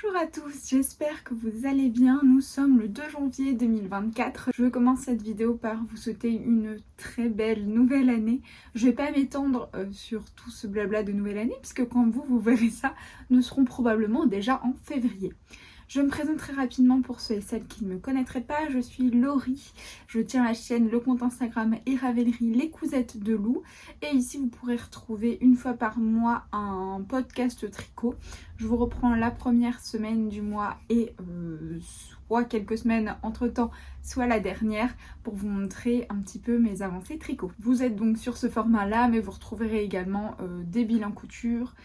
Bonjour à tous, j'espère que vous allez bien. Nous sommes le 2 janvier 2024. Je commence cette vidéo par vous souhaiter une très belle nouvelle année. Je vais pas m'étendre sur tout ce blabla de nouvelle année puisque quand vous verrez ça, nous serons probablement déjà en février. Je me présente très rapidement pour ceux et celles qui ne me connaîtraient pas. Je suis Laurie, je tiens la chaîne, le compte Instagram et Ravelry, les cousettes de Lou. Et ici vous pourrez retrouver une fois par mois un podcast tricot. Je vous reprends la première semaine du mois et soit quelques semaines entre temps, soit la dernière pour vous montrer un petit peu mes avancées tricot. Vous êtes donc sur ce format là, mais vous retrouverez également des bilans couture.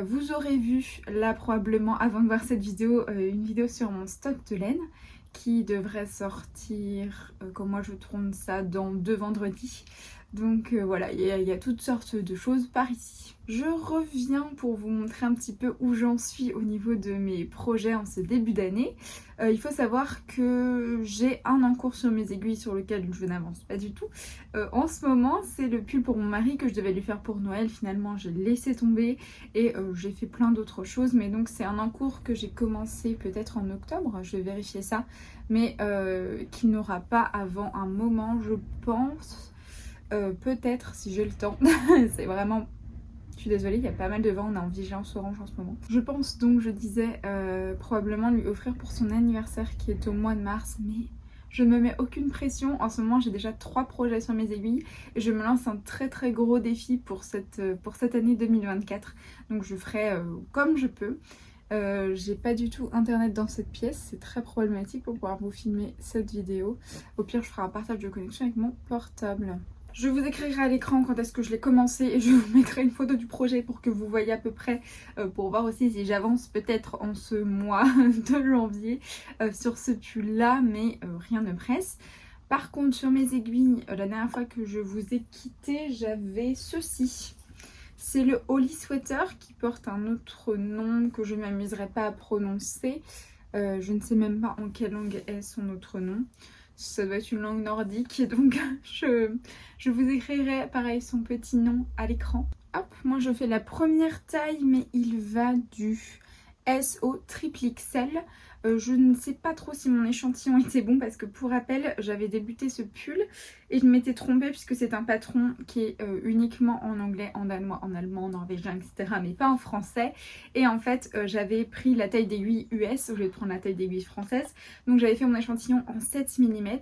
Vous aurez vu là probablement avant de voir cette vidéo une vidéo sur mon stock de laine qui devrait sortir quand moi je tourne ça dans 2 vendredis. Donc voilà, il y a toutes sortes de choses par ici. Je reviens pour vous montrer un petit peu où j'en suis au niveau de mes projets en ce début d'année. Il faut savoir que j'ai un en cours sur mes aiguilles sur lequel je n'avance pas du tout. En ce moment, c'est le pull pour mon mari que je devais lui faire pour Noël. Finalement, j'ai laissé tomber et j'ai fait plein d'autres choses. Mais donc c'est un en cours que j'ai commencé peut-être en octobre, je vais vérifier ça. Mais qui n'aura pas avant un moment, je pense. Peut-être si j'ai le temps. C'est vraiment... Je suis désolée, il y a pas mal de vent, on est en vigilance orange en ce moment. Je pense donc, je disais, probablement lui offrir pour son anniversaire qui est au mois de mars, mais je ne me mets aucune pression. En ce moment, j'ai déjà 3 projets sur mes aiguilles et je me lance un très gros défi pour cette année 2024. Donc je ferai comme je peux. J'ai pas du tout internet dans cette pièce, c'est très problématique pour pouvoir vous filmer cette vidéo. Au pire, je ferai un partage de connexion avec mon portable. Je vous écrirai à l'écran quand est-ce que je l'ai commencé et je vous mettrai une photo du projet pour que vous voyez à peu près, pour voir aussi si j'avance peut-être en ce mois de janvier sur ce pull là, mais rien ne presse. Par contre sur mes aiguilles, la dernière fois que je vous ai quitté, j'avais ceci. C'est le Holly Sweater qui porte un autre nom que je ne m'amuserai pas à prononcer. Je ne sais même pas en quelle langue est son autre nom. Ça doit être une langue nordique, donc je vous écrirai pareil son petit nom à l'écran. Hop, moi je fais la première taille, mais il va du S au triple XL. Je ne sais pas trop si mon échantillon était bon parce que pour rappel j'avais débuté ce pull et je m'étais trompée puisque c'est un patron qui est uniquement en anglais, en danois, en allemand, en norvégien, etc. mais pas en français. Et en fait j'avais pris la taille d'aiguille US au lieu de prendre la taille d'aiguille française. Donc j'avais fait mon échantillon en 7 mm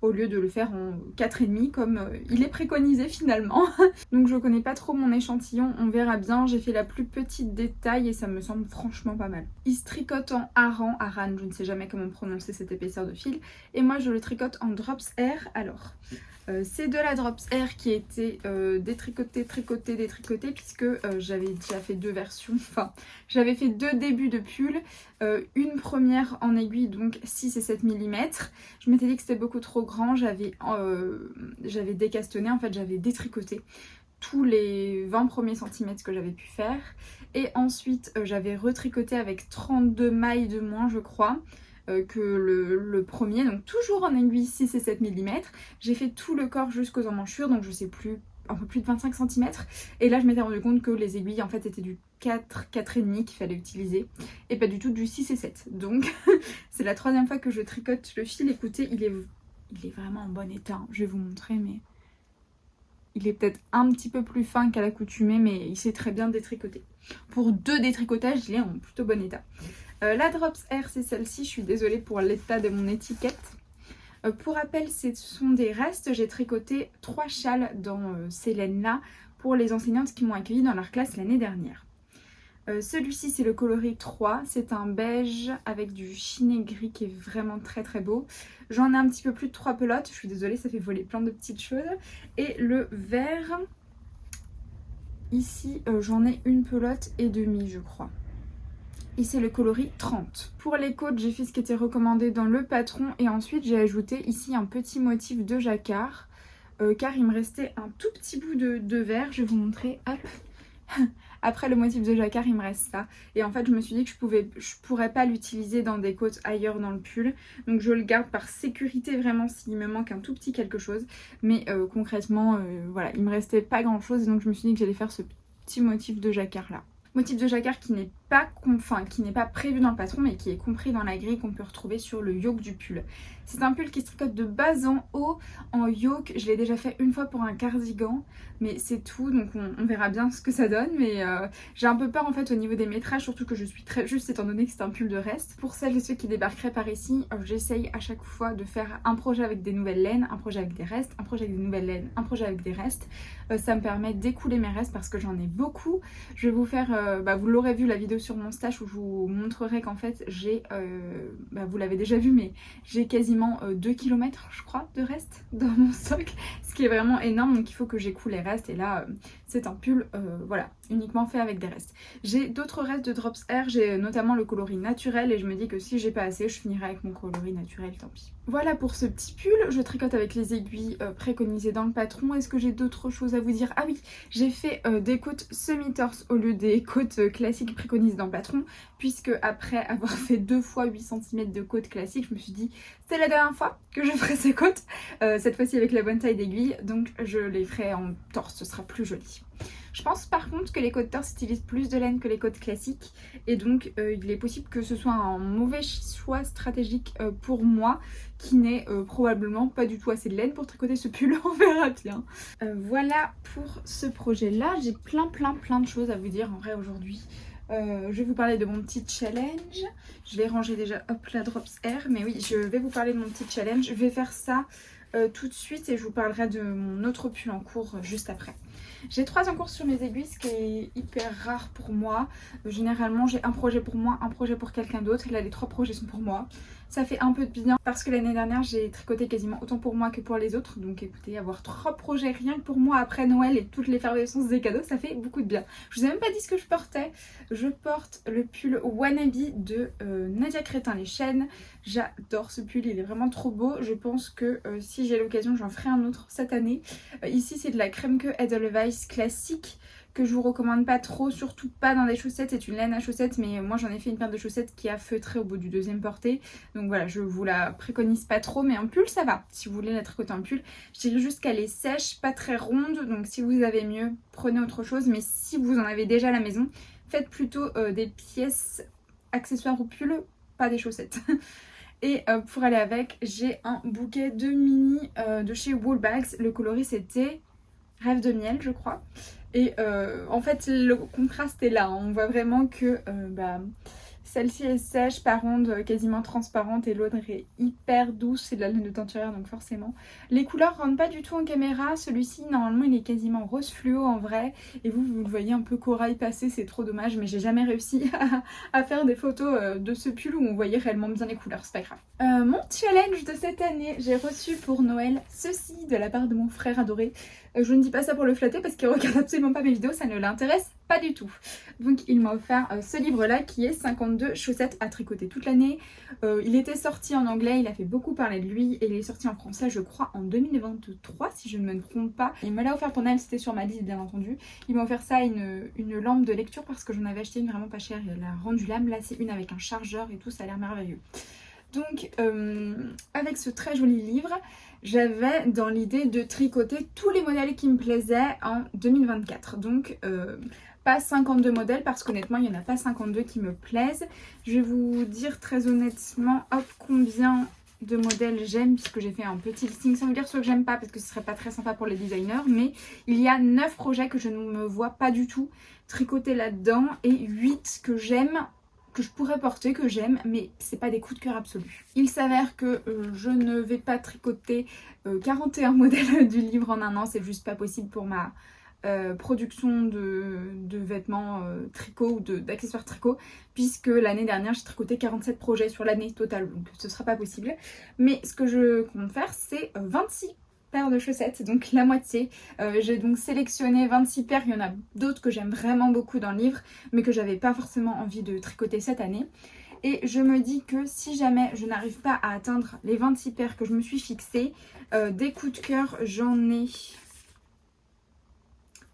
au lieu de le faire en 4,5 comme il est préconisé finalement. Donc je connais pas trop mon échantillon, on verra bien. J'ai fait la plus petite des tailles et ça me semble franchement pas mal. Il se tricote en Aran, je ne sais jamais comment prononcer cette épaisseur de fil. Et moi je le tricote en Drops Air. Alors c'est de la Drops Air qui a été détricotée, détricotée puisque j'avais déjà fait 2 versions, enfin j'avais fait 2 débuts de pull, une première en aiguille donc 6 et 7 mm. Je m'étais dit que c'était beaucoup trop grand, j'avais décastonné, en fait j'avais détricoté tous les 20 premiers centimètres que j'avais pu faire et ensuite j'avais retricoté avec 32 mailles de moins je crois que le premier, donc toujours en aiguille 6 et 7 mm. J'ai fait tout le corps jusqu'aux emmanchures, donc je sais plus, un peu plus de 25 cm. Et là je m'étais rendu compte que les aiguilles en fait étaient du 4, 4,5 qu'il fallait utiliser et pas du tout du 6 et 7. Donc c'est la 3e fois que je tricote le fil. Écoutez, il est vraiment en bon état, je vais vous montrer, mais il est peut-être un petit peu plus fin qu'à l'accoutumée, mais il s'est très bien détricoté. Pour 2 détricotages, il est en plutôt bon état. La Drops Air, c'est celle-ci. Je suis désolée pour l'état de mon étiquette. Pour rappel, ce sont des restes. J'ai tricoté 3 châles dans ces laines-là pour les enseignantes qui m'ont accueillie dans leur classe l'année dernière. Celui-ci, c'est le coloris 3. C'est un beige avec du chiné gris qui est vraiment très beau. J'en ai un petit peu plus de 3 pelotes. Je suis désolée, ça fait voler plein de petites choses. Et le vert, ici, j'en ai une pelote et demie, je crois. Et c'est le coloris 30. Pour les côtes, j'ai fait ce qui était recommandé dans le patron et ensuite j'ai ajouté ici un petit motif de jacquard car il me restait un tout petit bout de vert. Je vais vous montrer, hop. Après le motif de jacquard, il me reste ça. Et en fait, je me suis dit que je pourrais pas l'utiliser dans des côtes ailleurs dans le pull. Donc je le garde par sécurité vraiment s'il me manque un tout petit quelque chose. Mais concrètement, voilà, il me restait pas grand chose. Donc je me suis dit que j'allais faire ce petit motif de jacquard là. Motif de jacquard qui n'est qui n'est pas prévu dans le patron mais qui est compris dans la grille qu'on peut retrouver sur le yoke du pull. C'est un pull qui se tricote de bas en haut en yoke. Je l'ai déjà fait une fois pour un cardigan, mais c'est tout, donc on verra bien ce que ça donne. Mais j'ai un peu peur en fait au niveau des métrages, surtout que je suis très juste étant donné que c'est un pull de reste. Pour celles et ceux qui débarqueraient par ici, j'essaye à chaque fois de faire un projet avec des nouvelles laines, un projet avec des restes, un projet avec des nouvelles laines, un projet avec des restes. Ça me permet d'écouler mes restes parce que j'en ai beaucoup. Je vais vous faire, vous l'aurez vu la vidéo sur mon stash où je vous montrerai qu'en fait j'ai, vous l'avez déjà vu, mais j'ai quasiment 2 km je crois de restes dans mon stock, ce qui est vraiment énorme, donc il faut que j'écoule les restes. Et là c'est un pull voilà, uniquement fait avec des restes. J'ai d'autres restes de Drops Air, j'ai notamment le coloris naturel et je me dis que si j'ai pas assez je finirai avec mon coloris naturel, tant pis. Voilà pour ce petit pull, je tricote avec les aiguilles préconisées dans le patron. Est-ce que j'ai d'autres choses à vous dire? Ah oui, j'ai fait des côtes semi-torse au lieu des côtes classiques préconisées dans le patron, puisque après avoir fait 2 fois 8 cm de côtes classiques, je me suis dit c'est la dernière fois que je ferai ces côtes, cette fois-ci avec la bonne taille d'aiguille, donc je les ferai en torse, ce sera plus joli. Je pense par contre que les côtes torse utilisent plus de laine que les côtes classiques et donc il est possible que ce soit un mauvais choix stratégique pour moi qui n'ai probablement pas du tout assez de laine pour tricoter ce pull, on verra bien. Voilà pour ce projet là, j'ai plein de choses à vous dire en vrai aujourd'hui. Je vais vous parler de mon petit challenge. Je vais ranger déjà hop la Drops Air, mais oui je vais vous parler de mon petit challenge. Je vais faire ça tout de suite et je vous parlerai de mon autre pull en cours juste après. J'ai 3 en cours sur mes aiguilles, ce qui est hyper rare pour moi. Généralement j'ai un projet pour moi, un projet pour quelqu'un d'autre, et là les 3 projets sont pour moi. Ça fait un peu de bien parce que l'année dernière j'ai tricoté quasiment autant pour moi que pour les autres. Donc écoutez, avoir 3 projets rien que pour moi après Noël et toute l'effervescence des cadeaux, ça fait beaucoup de bien. Je vous ai même pas dit ce que je portais. Je porte le pull Wannabe de Nadia Crétin les Chênes. J'adore ce pull, il est vraiment trop beau. Je pense que si j'ai l'occasion j'en ferai un autre cette année. Ici c'est de la crème que Edelweiss classique, que je vous recommande pas trop, surtout pas dans des chaussettes. C'est une laine à chaussettes, mais moi j'en ai fait une paire de chaussettes qui a feutré au bout du 2e porté, donc voilà, je vous la préconise pas trop, mais en pull ça va. Si vous voulez la tricoter en pull, je dirais juste qu'elle est sèche, pas très ronde, donc si vous avez mieux, prenez autre chose. Mais si vous en avez déjà à la maison, faites plutôt des pièces accessoires au pull, pas des chaussettes. Et pour aller avec, j'ai un bouquet de mini de chez Woolbags. Le coloris c'était Rêve de miel je crois. Et en fait le contraste est là, hein. On voit vraiment que celle-ci est sèche, pas ronde, quasiment transparente, et l'autre est hyper douce, c'est de la laine de teinturière donc forcément. Les couleurs rentrent pas du tout en caméra, celui-ci normalement il est quasiment rose fluo en vrai, et vous le voyez un peu corail passer, c'est trop dommage, mais j'ai jamais réussi à faire des photos de ce pull où on voyait réellement bien les couleurs, c'est pas grave. Mon challenge de cette année, j'ai reçu pour Noël ceci de la part de mon frère adoré. Je ne dis pas ça pour le flatter parce qu'il regarde absolument pas mes vidéos, ça ne l'intéresse pas du tout. Donc il m'a offert ce livre là qui est 52 chaussettes à tricoter toute l'année. Il était sorti en anglais, il a fait beaucoup parler de lui, et il est sorti en français je crois en 2023 si je ne me trompe pas. Il me l'a offert pour Noël, c'était sur ma liste bien entendu. Il m'a offert ça, une lampe de lecture parce que j'en avais acheté une vraiment pas chère, il a rendu l'âme. Là c'est une avec un chargeur et tout, ça a l'air merveilleux. Donc avec ce très joli livre, j'avais dans l'idée de tricoter tous les modèles qui me plaisaient en 2024. Donc pas 52 modèles parce qu'honnêtement il n'y en a pas 52 qui me plaisent. Je vais vous dire très honnêtement combien de modèles j'aime, puisque j'ai fait un petit listing sans vous dire ceux que j'aime pas parce que ce serait pas très sympa pour les designers. Mais il y a 9 projets que je ne me vois pas du tout tricoter là-dedans et 8 que j'aime, que je pourrais porter, que j'aime, mais c'est pas des coups de cœur absolus. Il s'avère que je ne vais pas tricoter 41 modèles du livre en un an, c'est juste pas possible pour ma production de vêtements tricot ou d'accessoires tricot, puisque l'année dernière j'ai tricoté 47 projets sur l'année totale, donc ce sera pas possible. Mais ce que je compte faire c'est 26 paires de chaussettes, donc la moitié. J'ai donc sélectionné 26 paires, il y en a d'autres que j'aime vraiment beaucoup dans le livre mais que j'avais pas forcément envie de tricoter cette année. Et je me dis que si jamais je n'arrive pas à atteindre les 26 paires que je me suis fixées, des coups de cœur j'en ai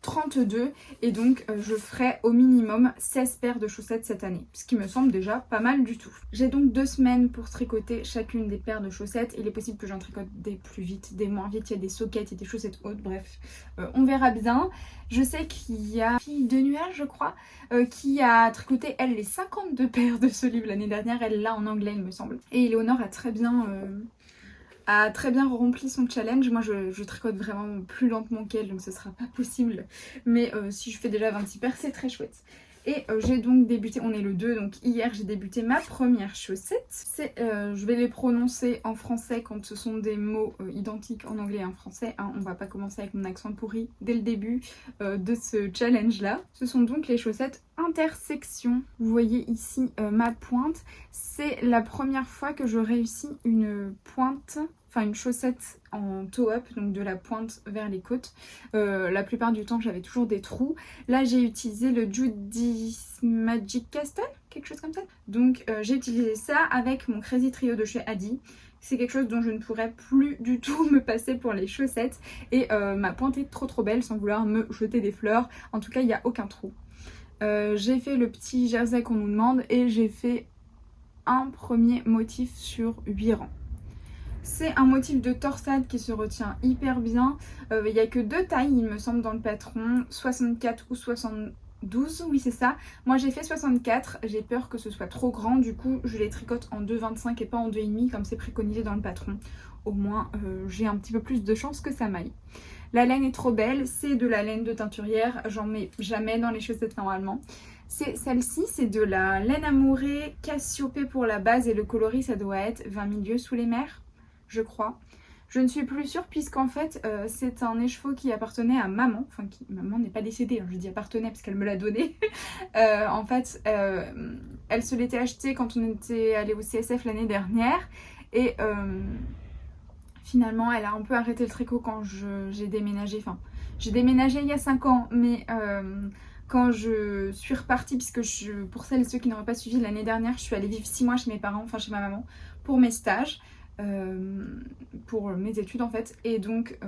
32 et donc je ferai au minimum 16 paires de chaussettes cette année, ce qui me semble déjà pas mal du tout. J'ai donc 2 semaines pour tricoter chacune des paires de chaussettes. Il est possible que j'en tricote des plus vite, des moins vite, il y a des sockets et des chaussettes hautes, bref, on verra bien. Je sais qu'il y a Fille de Nuage, je crois, qui a tricoté elle les 52 paires de ce livre l'année dernière, elle l'a en anglais il me semble. Et Éléonore a très bien rempli son challenge. Moi je tricote vraiment plus lentement qu'elle, donc ce sera pas possible. Mais si je fais déjà 26 paires, c'est très chouette. Et j'ai donc débuté, on est le 2, donc hier j'ai débuté ma première chaussette. Je vais les prononcer en français quand ce sont des mots identiques en anglais et en français. Hein. On va pas commencer avec mon accent pourri dès le début de ce challenge là. Ce sont donc les chaussettes intersection. Vous voyez ici ma pointe. C'est la première fois que je réussis une pointe, enfin une chaussette en toe-up, donc de la pointe vers les côtes. La plupart du temps j'avais toujours des trous. Là j'ai utilisé le Judy's Magic Castle, quelque chose comme ça. Donc j'ai utilisé ça avec mon Crazy Trio de chez Adi. C'est quelque chose dont je ne pourrais plus du tout me passer pour les chaussettes. Et ma pointe est trop belle sans vouloir me jeter des fleurs. En tout cas il n'y a aucun trou. J'ai fait le petit jersey qu'on nous demande et j'ai fait un premier motif sur 8 rangs. C'est un motif de torsade qui se retient hyper bien. Il n'y a que 2 tailles il me semble dans le patron, 64 ou 72, oui c'est ça. Moi j'ai fait 64, j'ai peur que ce soit trop grand, du coup je les tricote en 2,25 et pas en 2,5 comme c'est préconisé dans le patron. Au moins j'ai un petit peu plus de chance que ça m'aille. La laine est trop belle, c'est de la laine de teinturière, j'en mets jamais dans les chaussettes normalement. C'est celle-ci, c'est de la laine amourée Cassiopée pour la base et le coloris ça doit être 20 milieux sous les mers, je crois. Je ne suis plus sûre puisqu'en fait c'est un écheveau qui appartenait à maman, enfin maman n'est pas décédée, hein, je dis appartenait parce qu'elle me l'a donné. En fait elle se l'était acheté quand on était allé au CSF l'année dernière et finalement elle a un peu arrêté le tricot quand j'ai déménagé, enfin j'ai déménagé il y a 5 ans mais quand je suis repartie, puisque pour celles et ceux qui n'auraient pas suivi l'année dernière, je suis allée vivre 6 mois chez mes parents, enfin chez ma maman, pour mes stages, pour mes études en fait. Et donc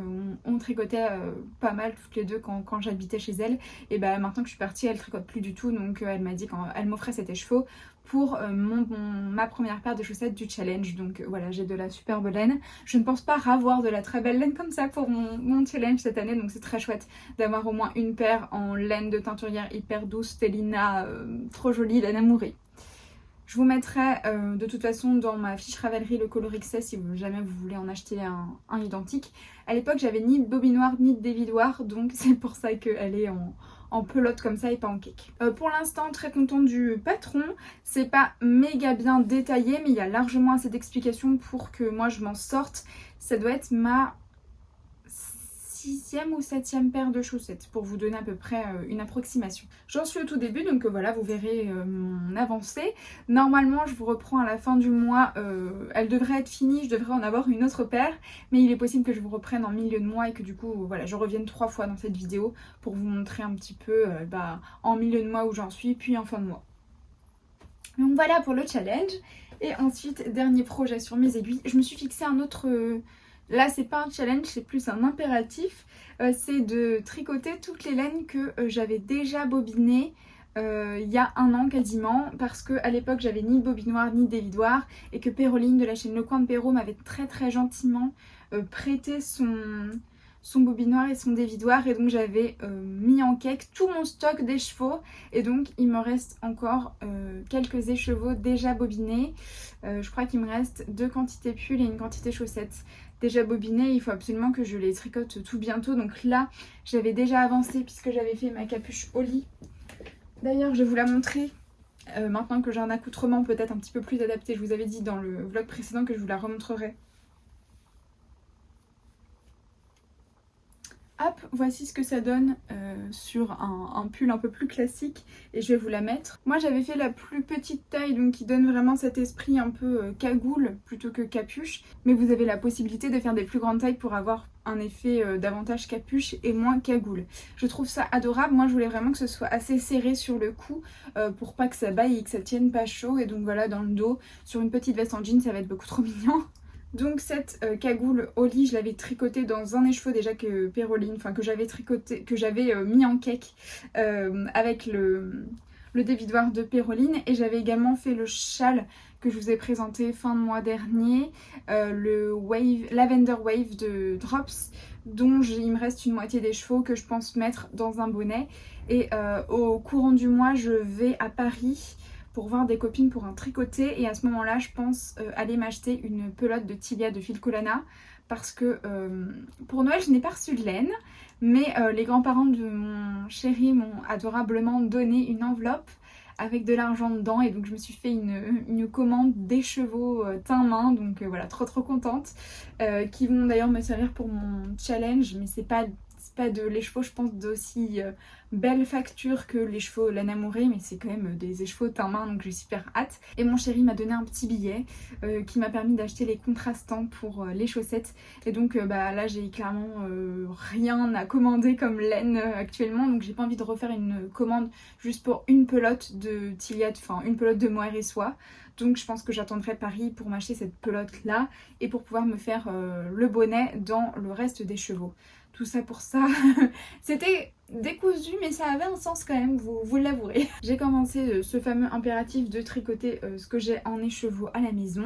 on tricotait pas mal toutes les deux quand j'habitais chez elle. Et bah maintenant que je suis partie, elle tricote plus du tout, donc elle m'a dit qu'elle m'offrait cet écheveau pour ma première paire de chaussettes du challenge. Donc voilà, j'ai de la superbe laine. Je ne pense pas avoir de la très belle laine comme ça pour mon challenge cette année, donc c'est très chouette d'avoir au moins une paire en laine de teinturière hyper douce, Tellina, trop jolie, laine amourée. Je vous mettrai de toute façon dans ma fiche Ravelry le coloris que c'est si jamais vous voulez en acheter un identique. À l'époque j'avais ni de bobinoir ni de dévidoir, donc c'est pour ça qu'elle est en pelote comme ça et pas en cake. Pour l'instant très contente du patron, c'est pas méga bien détaillé mais il y a largement assez d'explications pour que moi je m'en sorte. Ça doit être ma 6e ou 7e paire de chaussettes pour vous donner à peu près une approximation. J'en suis au tout début donc voilà vous verrez mon avancée. Normalement je vous reprends à la fin du mois, elle devrait être finie, je devrais en avoir une autre paire mais il est possible que je vous reprenne en milieu de mois et que du coup voilà je revienne 3 fois dans cette vidéo pour vous montrer un petit peu en milieu de mois où j'en suis puis en fin de mois. Donc voilà pour le challenge. Et ensuite dernier projet sur mes aiguilles, je me suis fixé un autre... Là c'est pas un challenge, c'est plus un impératif, c'est de tricoter toutes les laines que j'avais déjà bobinées il y a 1 an quasiment, parce que à l'époque j'avais ni de bobinoir ni de dévidoir et que Péroline de la chaîne Le Coin de Péro m'avait très gentiment prêté son bobinoir et son dévidoir et donc j'avais mis en cake tout mon stock d'écheveaux et donc il me reste encore quelques écheveaux déjà bobinés. Je crois qu'il me reste 2 quantités pulls et une quantité chaussettes déjà bobinées. Il faut absolument que je les tricote tout bientôt, donc là j'avais déjà avancé puisque j'avais fait ma capuche au lit. D'ailleurs je vais vous la montrer maintenant que j'ai un accoutrement peut-être un petit peu plus adapté. Je vous avais dit dans le vlog précédent que je vous la remontrerai. Hop, voici ce que ça donne sur un pull un peu plus classique et je vais vous la mettre. Moi j'avais fait la plus petite taille donc qui donne vraiment cet esprit un peu cagoule plutôt que capuche. Mais vous avez la possibilité de faire des plus grandes tailles pour avoir un effet davantage capuche et moins cagoule. Je trouve ça adorable, moi je voulais vraiment que ce soit assez serré sur le cou pour pas que ça baille et que ça tienne pas chaud. Et donc voilà dans le dos, sur une petite veste en jean ça va être beaucoup trop mignon. Donc cette cagoule au lit, je l'avais tricotée dans un écheveau déjà que Péroline, enfin que j'avais tricoté, que j'avais mis en cake avec le dévidoir de Péroline, et j'avais également fait le châle que je vous ai présenté fin de mois dernier, le Lavender Wave de Drops, dont il me reste une moitié des chevaux que je pense mettre dans un bonnet. Et au courant du mois, je vais à Paris pour voir des copines pour un tricoté, et à ce moment là je pense aller m'acheter une pelote de Tilia de Filcolana, parce que pour Noël je n'ai pas reçu de laine, mais les grands-parents de mon chéri m'ont adorablement donné une enveloppe avec de l'argent dedans, et donc je me suis fait une commande d'écheveaux teint main, donc voilà, trop contente, qui vont d'ailleurs me servir pour mon challenge, mais c'est pas de l'écheveau je pense d'aussi belle facture que les chevaux Lana Mouré, mais c'est quand même des écheveaux teint main, donc j'ai super hâte. Et mon chéri m'a donné un petit billet qui m'a permis d'acheter les contrastants pour les chaussettes, et donc bah là j'ai clairement rien à commander comme laine actuellement, donc j'ai pas envie de refaire une commande juste pour une pelote de Tiliade, enfin une pelote de mohair et soie. Donc je pense que j'attendrai Paris pour m'acheter cette pelote là et pour pouvoir me faire le bonnet dans le reste des chevaux. Tout ça pour ça, c'était décousu mais ça avait un sens quand même, vous l'avouerez. J'ai commencé ce fameux impératif de tricoter ce que j'ai en écheveau à la maison.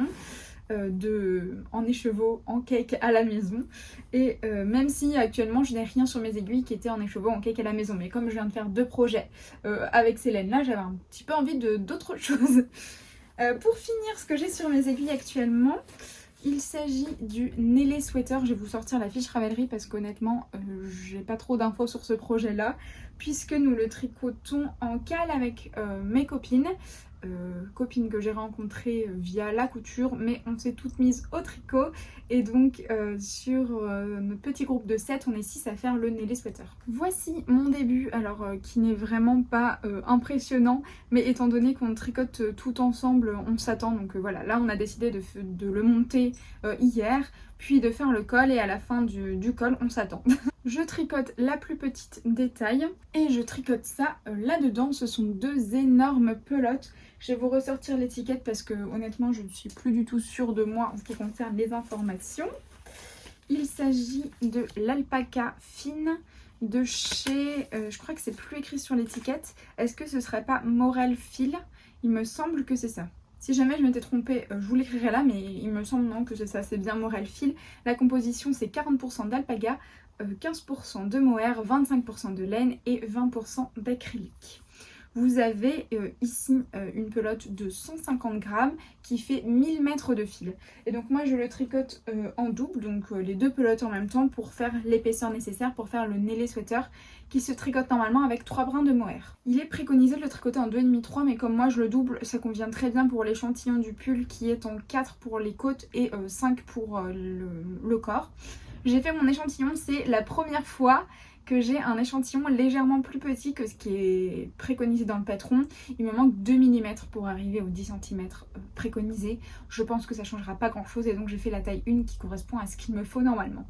En écheveau en cake à la maison, et même si actuellement je n'ai rien sur mes aiguilles qui étaient en écheveau en cake à la maison, mais comme je viens de faire 2 projets avec ces laines là, j'avais un petit peu envie d'autre chose. Pour finir, ce que j'ai sur mes aiguilles actuellement, il s'agit du Nélé Sweater. Je vais vous sortir la fiche Ravelry parce qu'honnêtement j'ai pas trop d'infos sur ce projet là, puisque nous le tricotons en cale avec mes copines. Copines que j'ai rencontrées via la couture, mais on s'est toutes mises au tricot, et donc sur notre petit groupe de 7 on est 6 à faire le Nélé Sweater. Voici mon début, alors qui n'est vraiment pas impressionnant, mais étant donné qu'on tricote tout ensemble on s'attend, donc voilà, là on a décidé de le monter hier, puis de faire le col, et à la fin du col on s'attend. Je tricote la plus petite des tailles et je tricote ça là-dedans. Ce sont 2 énormes pelotes. Je vais vous ressortir l'étiquette parce que honnêtement je ne suis plus du tout sûre de moi en ce qui concerne les informations. Il s'agit de l'alpaca fine de chez... je crois que c'est plus écrit sur l'étiquette. Est-ce que ce serait pas Morel Fil? Il me semble que c'est ça. Si jamais je m'étais trompée, je vous l'écrirai là, mais il me semble non que c'est ça, c'est bien Morel Fil. La composition c'est 40% d'alpaga, 15% de mohair, 25% de laine et 20% d'acrylique. Vous avez ici une pelote de 150 grammes qui fait 1000 mètres de fil. Et donc moi je le tricote en double, donc les 2 pelotes en même temps pour faire l'épaisseur nécessaire pour faire le Nélé Sweater qui se tricote normalement avec 3 brins de mohair. Il est préconisé de le tricoter en 2,5-3, mais comme moi je le double, ça convient très bien pour l'échantillon du pull qui est en 4 pour les côtes et 5 pour le corps. J'ai fait mon échantillon, c'est la première fois que j'ai un échantillon légèrement plus petit que ce qui est préconisé dans le patron. Il me manque 2 mm pour arriver aux 10 cm préconisés. Je pense que ça changera pas grand chose, et donc j'ai fait la taille 1 qui correspond à ce qu'il me faut normalement.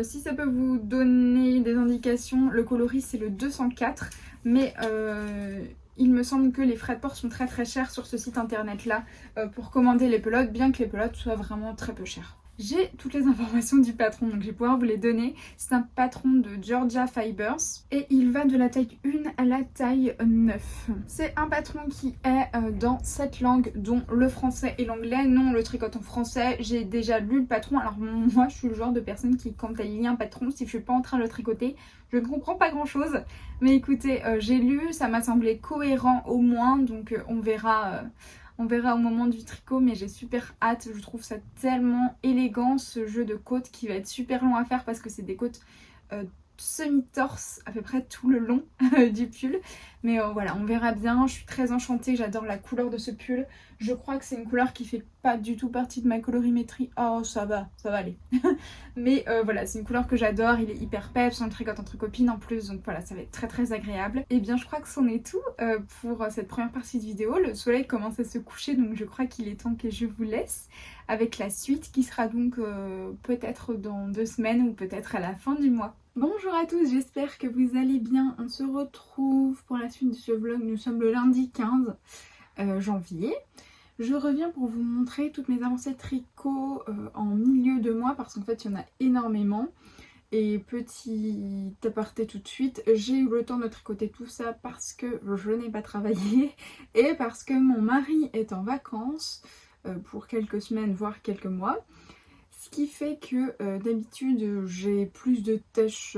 Si ça peut vous donner des indications, le coloris c'est le 204, mais il me semble que les frais de port sont très chers sur ce site internet là pour commander les pelotes, bien que les pelotes soient vraiment très peu chères. J'ai toutes les informations du patron, donc je vais pouvoir vous les donner. C'est un patron de Georgia Fibers et il va de la taille 1 à la taille 9. C'est un patron qui est dans 7 langues, dont le français et l'anglais. Nous, on le tricote en français. J'ai déjà lu le patron. Alors moi, je suis le genre de personne qui, quand elle lit un patron, si je suis pas en train de le tricoter, je ne comprends pas grand chose. Mais écoutez, j'ai lu, ça m'a semblé cohérent au moins, donc on verra... On verra au moment du tricot, mais j'ai super hâte. Je trouve ça tellement élégant, ce jeu de côtes qui va être super long à faire parce que c'est des côtes semi-torse à peu près tout le long du pull. Mais voilà, on verra bien. Je suis très enchantée, j'adore la couleur de ce pull. Je crois que c'est une couleur qui fait pas du tout partie de ma colorimétrie. Oh, ça va aller. Mais voilà, c'est une couleur que j'adore. Il est hyper peps, on le tricote entre copines en plus. Donc voilà, ça va être très agréable. Et bien, je crois que c'en est tout pour cette première partie de vidéo. Le soleil commence à se coucher, donc je crois qu'il est temps que je vous laisse avec la suite qui sera donc peut-être dans 2 semaines ou peut-être à la fin du mois. Bonjour à tous, j'espère que vous allez bien. On se retrouve pour la suite de ce vlog. Nous sommes le lundi 15 janvier. Je reviens pour vous montrer toutes mes avancées tricot en milieu de mois parce qu'en fait il y en a énormément. Et petit aparté tout de suite, j'ai eu le temps de tricoter tout ça parce que je n'ai pas travaillé et parce que mon mari est en vacances pour quelques semaines voire quelques mois. Ce qui fait que d'habitude j'ai plus de tâches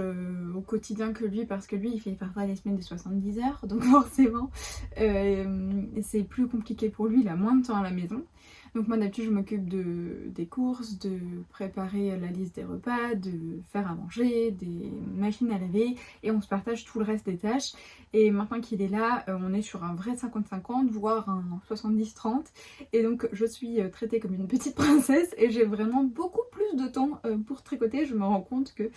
au quotidien que lui parce que lui il fait parfois des semaines de 70 heures donc forcément c'est plus compliqué pour lui, il a moins de temps à la maison. Donc moi d'habitude je m'occupe des courses, de préparer la liste des repas, de faire à manger, des machines à laver et on se partage tout le reste des tâches. Et maintenant qu'il est là, on est sur un vrai 50-50 voire un 70-30 et donc je suis traitée comme une petite princesse et j'ai vraiment beaucoup plus de temps pour tricoter. Je me rends compte que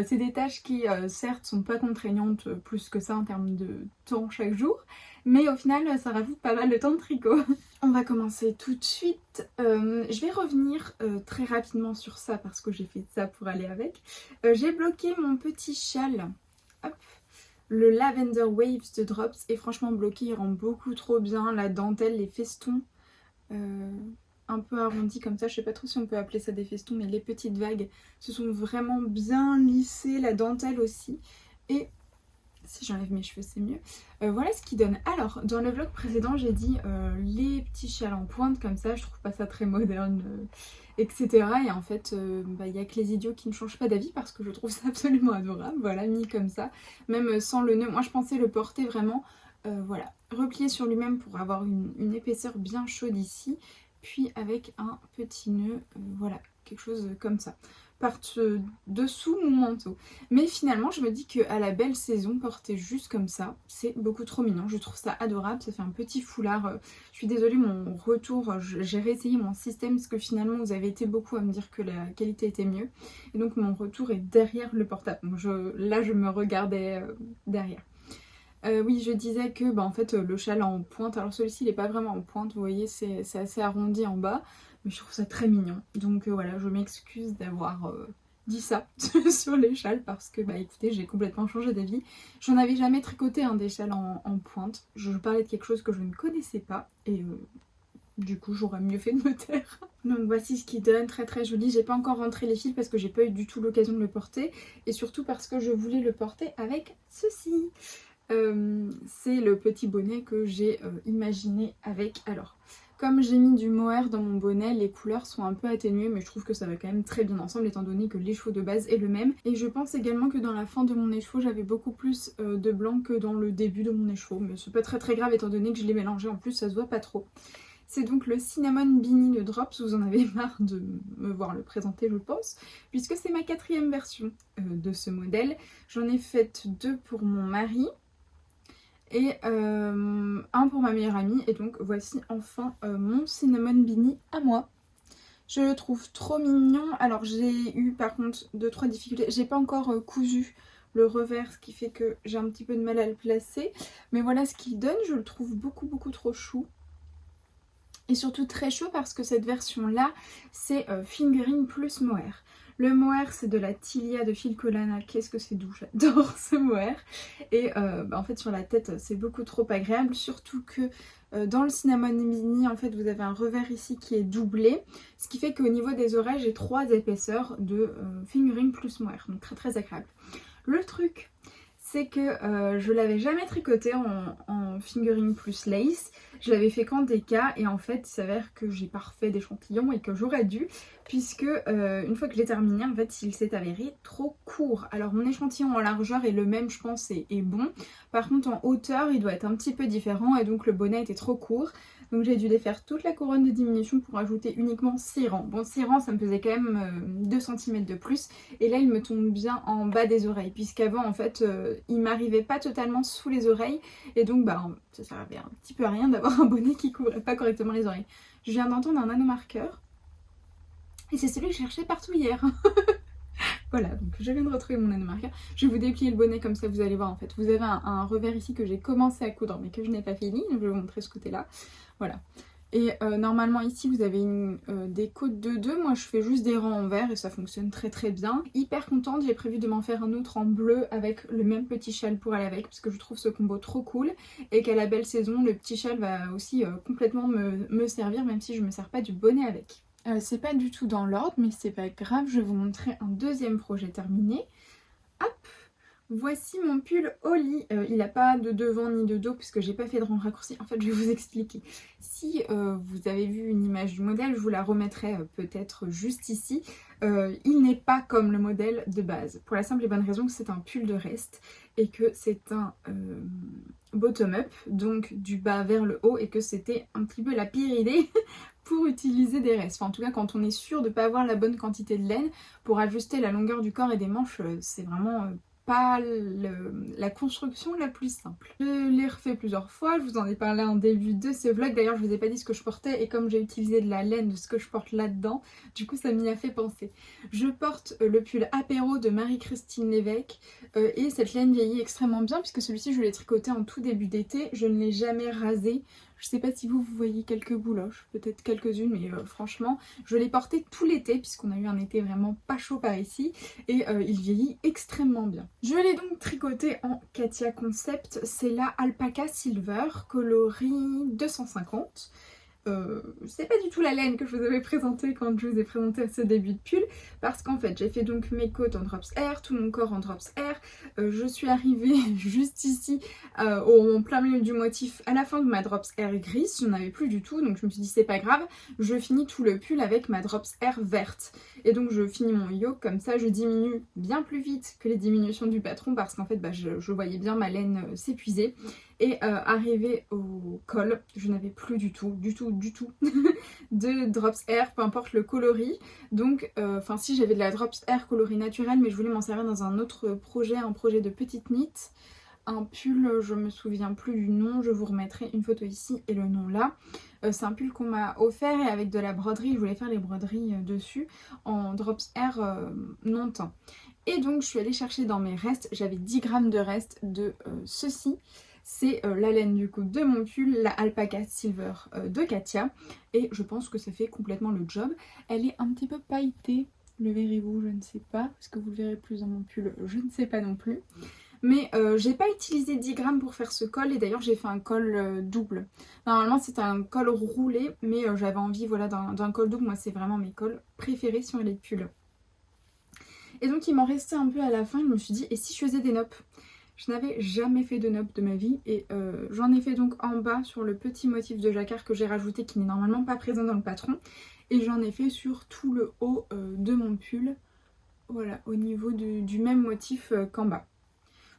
c'est des tâches qui certes sont pas contraignantes plus que ça en termes de temps chaque jour, mais au final ça rajoute pas mal de temps de tricot. On va commencer tout de suite. Je vais revenir très rapidement sur ça parce que j'ai fait ça pour aller avec. J'ai bloqué mon petit châle, hop, le Lavender Waves de Drops, et franchement bloqué il rend beaucoup trop bien. La dentelle, les festons un peu arrondis comme ça, je sais pas trop si on peut appeler ça des festons, mais les petites vagues se sont vraiment bien lissées, la dentelle aussi. Et si j'enlève mes cheveux c'est mieux. Voilà ce qui donne. Alors dans le vlog précédent j'ai dit les petits châles en pointe comme ça, je trouve pas ça très moderne etc. Et en fait il y a que les idiots qui ne changent pas d'avis parce que je trouve ça absolument adorable. Voilà, mis comme ça, même sans le nœud. Moi je pensais le porter vraiment voilà, replié sur lui-même pour avoir une épaisseur bien chaude ici, puis avec un petit nœud, voilà, quelque chose comme ça, par-dessous mon manteau. Mais finalement je me dis qu'à la belle saison, porter juste comme ça, c'est beaucoup trop mignon, je trouve ça adorable, ça fait un petit foulard. Je suis désolée, mon retour, j'ai réessayé mon système parce que finalement vous avez été beaucoup à me dire que la qualité était mieux, et donc mon retour est derrière le portable, donc là je me regardais derrière. Oui, je disais que en fait le châle en pointe, alors celui-ci il est pas vraiment en pointe, vous voyez c'est assez arrondi en bas, mais je trouve ça très mignon. Donc voilà, je m'excuse d'avoir dit ça sur les châles parce que écoutez, j'ai complètement changé d'avis. J'en avais jamais tricoté des châles en pointe, je parlais de quelque chose que je ne connaissais pas et du coup j'aurais mieux fait de me taire. Donc voici ce qui donne, très très joli. J'ai pas encore rentré les fils parce que j'ai pas eu du tout l'occasion de le porter et surtout parce que je voulais le porter avec ceci. C'est le petit bonnet que j'ai imaginé avec. Alors comme j'ai mis du mohair dans mon bonnet, les couleurs sont un peu atténuées mais je trouve que ça va quand même très bien ensemble étant donné que l'écheveau de base est le même. Et je pense également que dans la fin de mon écheveau j'avais beaucoup plus de blanc que dans le début de mon écheveau, mais c'est pas très très grave étant donné que je l'ai mélangé, en plus ça se voit pas trop. C'est donc le Cinnamon Beanie de Drops, vous en avez marre de me voir le présenter je pense, puisque c'est ma 4e version de ce modèle. J'en ai fait 2 pour mon mari et un pour ma meilleure amie, et donc voici enfin mon Cinnamon Beanie à moi. Je le trouve trop mignon. Alors j'ai eu par contre 2-3 difficultés, j'ai pas encore cousu le revers, ce qui fait que j'ai un petit peu de mal à le placer, mais voilà ce qu'il donne. Je le trouve beaucoup trop chou. Et surtout très chaud parce que cette version là c'est fingering plus mohair. Le mohair c'est de la Tilia de Phil Collana, qu'est-ce que c'est doux, j'adore ce mohair. Et en fait sur la tête c'est beaucoup trop agréable, surtout que dans le Cinnamon Beanie en fait vous avez un revers ici qui est doublé, ce qui fait qu'au niveau des oreilles j'ai 3 épaisseurs de fingering plus mohair, donc très très agréable. Le truc c'est que je l'avais jamais tricoté en fingering plus lace, je l'avais fait qu'en DK et en fait il s'avère que j'ai pas refait d'échantillon et que j'aurais dû, puisque une fois que je l'ai terminé en fait il s'est avéré trop court. Alors mon échantillon en largeur est le même je pense et est bon, par contre en hauteur il doit être un petit peu différent et donc le bonnet était trop court. Donc j'ai dû défaire toute la couronne de diminution pour ajouter uniquement 6 rangs. Bon 6 rangs ça me faisait quand même 2 cm de plus. Et là il me tombe bien en bas des oreilles. Puisqu'avant en fait il m'arrivait pas totalement sous les oreilles. Et donc ça servait un petit peu à rien d'avoir un bonnet qui couvrait pas correctement les oreilles. Je viens d'entendre un nanomarqueur. Et c'est celui que je cherchais partout hier. Voilà, donc je viens de retrouver mon nanomarqueur. Je vais vous déplier le bonnet comme ça vous allez voir en fait. Vous avez un revers ici que j'ai commencé à coudre mais que je n'ai pas fini. Je vais vous montrer ce côté là. Voilà. Et normalement ici vous avez des côtes de 2, moi je fais juste des rangs en vert et ça fonctionne très très bien. Hyper contente, j'ai prévu de m'en faire un autre en bleu avec le même petit châle pour aller avec parce que je trouve ce combo trop cool et qu'à la belle saison le petit châle va aussi complètement me servir même si je me sers pas du bonnet avec. C'est pas du tout dans l'ordre mais c'est pas grave, je vais vous montrer un deuxième projet terminé. Hop! Voici mon pull au lit, il n'a pas de devant ni de dos puisque j'ai pas fait de rang raccourci. En fait je vais vous expliquer. Si vous avez vu une image du modèle, je vous la remettrai peut-être juste ici. Il n'est pas comme le modèle de base. Pour la simple et bonne raison que c'est un pull de reste et que c'est un bottom-up, donc du bas vers le haut et que c'était un petit peu la pire idée pour utiliser des restes. Enfin, en tout cas quand on est sûr de ne pas avoir la bonne quantité de laine, pour ajuster la longueur du corps et des manches, c'est vraiment pas la construction la plus simple. Je l'ai refait plusieurs fois, je vous en ai parlé en début de ce vlog, d'ailleurs je vous ai pas dit ce que je portais et comme j'ai utilisé de la laine de ce que je porte là-dedans, du coup ça m'y a fait penser. Je porte le pull apéro de Marie-Christine Lévesque et cette laine vieillit extrêmement bien puisque celui-ci je l'ai tricoté en tout début d'été, je ne l'ai jamais rasé. Je sais pas si vous voyez quelques bouloches, peut-être quelques-unes, mais franchement, je l'ai porté tout l'été, puisqu'on a eu un été vraiment pas chaud par ici, et il vieillit extrêmement bien. Je l'ai donc tricoté en Katia Concept, c'est la Alpaca Silver, coloris 250. C'est pas du tout la laine que je vous avais présentée quand je vous ai présenté ce début de pull parce qu'en fait j'ai fait donc mes côtes en drops air, tout mon corps en drops air, je suis arrivée juste ici au plein milieu du motif à la fin de ma drops air grise, j'en avais plus du tout donc je me suis dit c'est pas grave, je finis tout le pull avec ma drops air verte et donc je finis mon yoke comme ça, je diminue bien plus vite que les diminutions du patron parce qu'en fait je voyais bien ma laine s'épuiser. Et arrivé au col, je n'avais plus du tout de drops air, peu importe le coloris. Donc, si j'avais de la drops air coloris naturel, mais je voulais m'en servir dans un autre projet, un projet de petite knit. Un pull, je me souviens plus du nom, je vous remettrai une photo ici et le nom là. C'est un pull qu'on m'a offert et avec de la broderie, je voulais faire les broderies dessus en drops air non teint. Et donc je suis allée chercher dans mes restes, j'avais 10 grammes de restes de ceci. C'est la laine du coup de mon pull, la Alpaca Silver de Katia. Et je pense que ça fait complètement le job. Elle est un petit peu pailletée, le verrez-vous, je ne sais pas. Est-ce que vous le verrez plus dans mon pull, je ne sais pas non plus. Mais j'ai pas utilisé 10 grammes pour faire ce col et d'ailleurs j'ai fait un col double. Normalement c'est un col roulé mais j'avais envie voilà, d'un col double. Moi c'est vraiment mes cols préférés sur les pulls. Et donc il m'en restait un peu à la fin, je me suis dit et si je faisais des noppes? Je n'avais jamais fait de noppes de ma vie et j'en ai fait donc en bas sur le petit motif de jacquard que j'ai rajouté qui n'est normalement pas présent dans le patron. Et j'en ai fait sur tout le haut de mon pull, voilà, au niveau du même motif qu'en bas.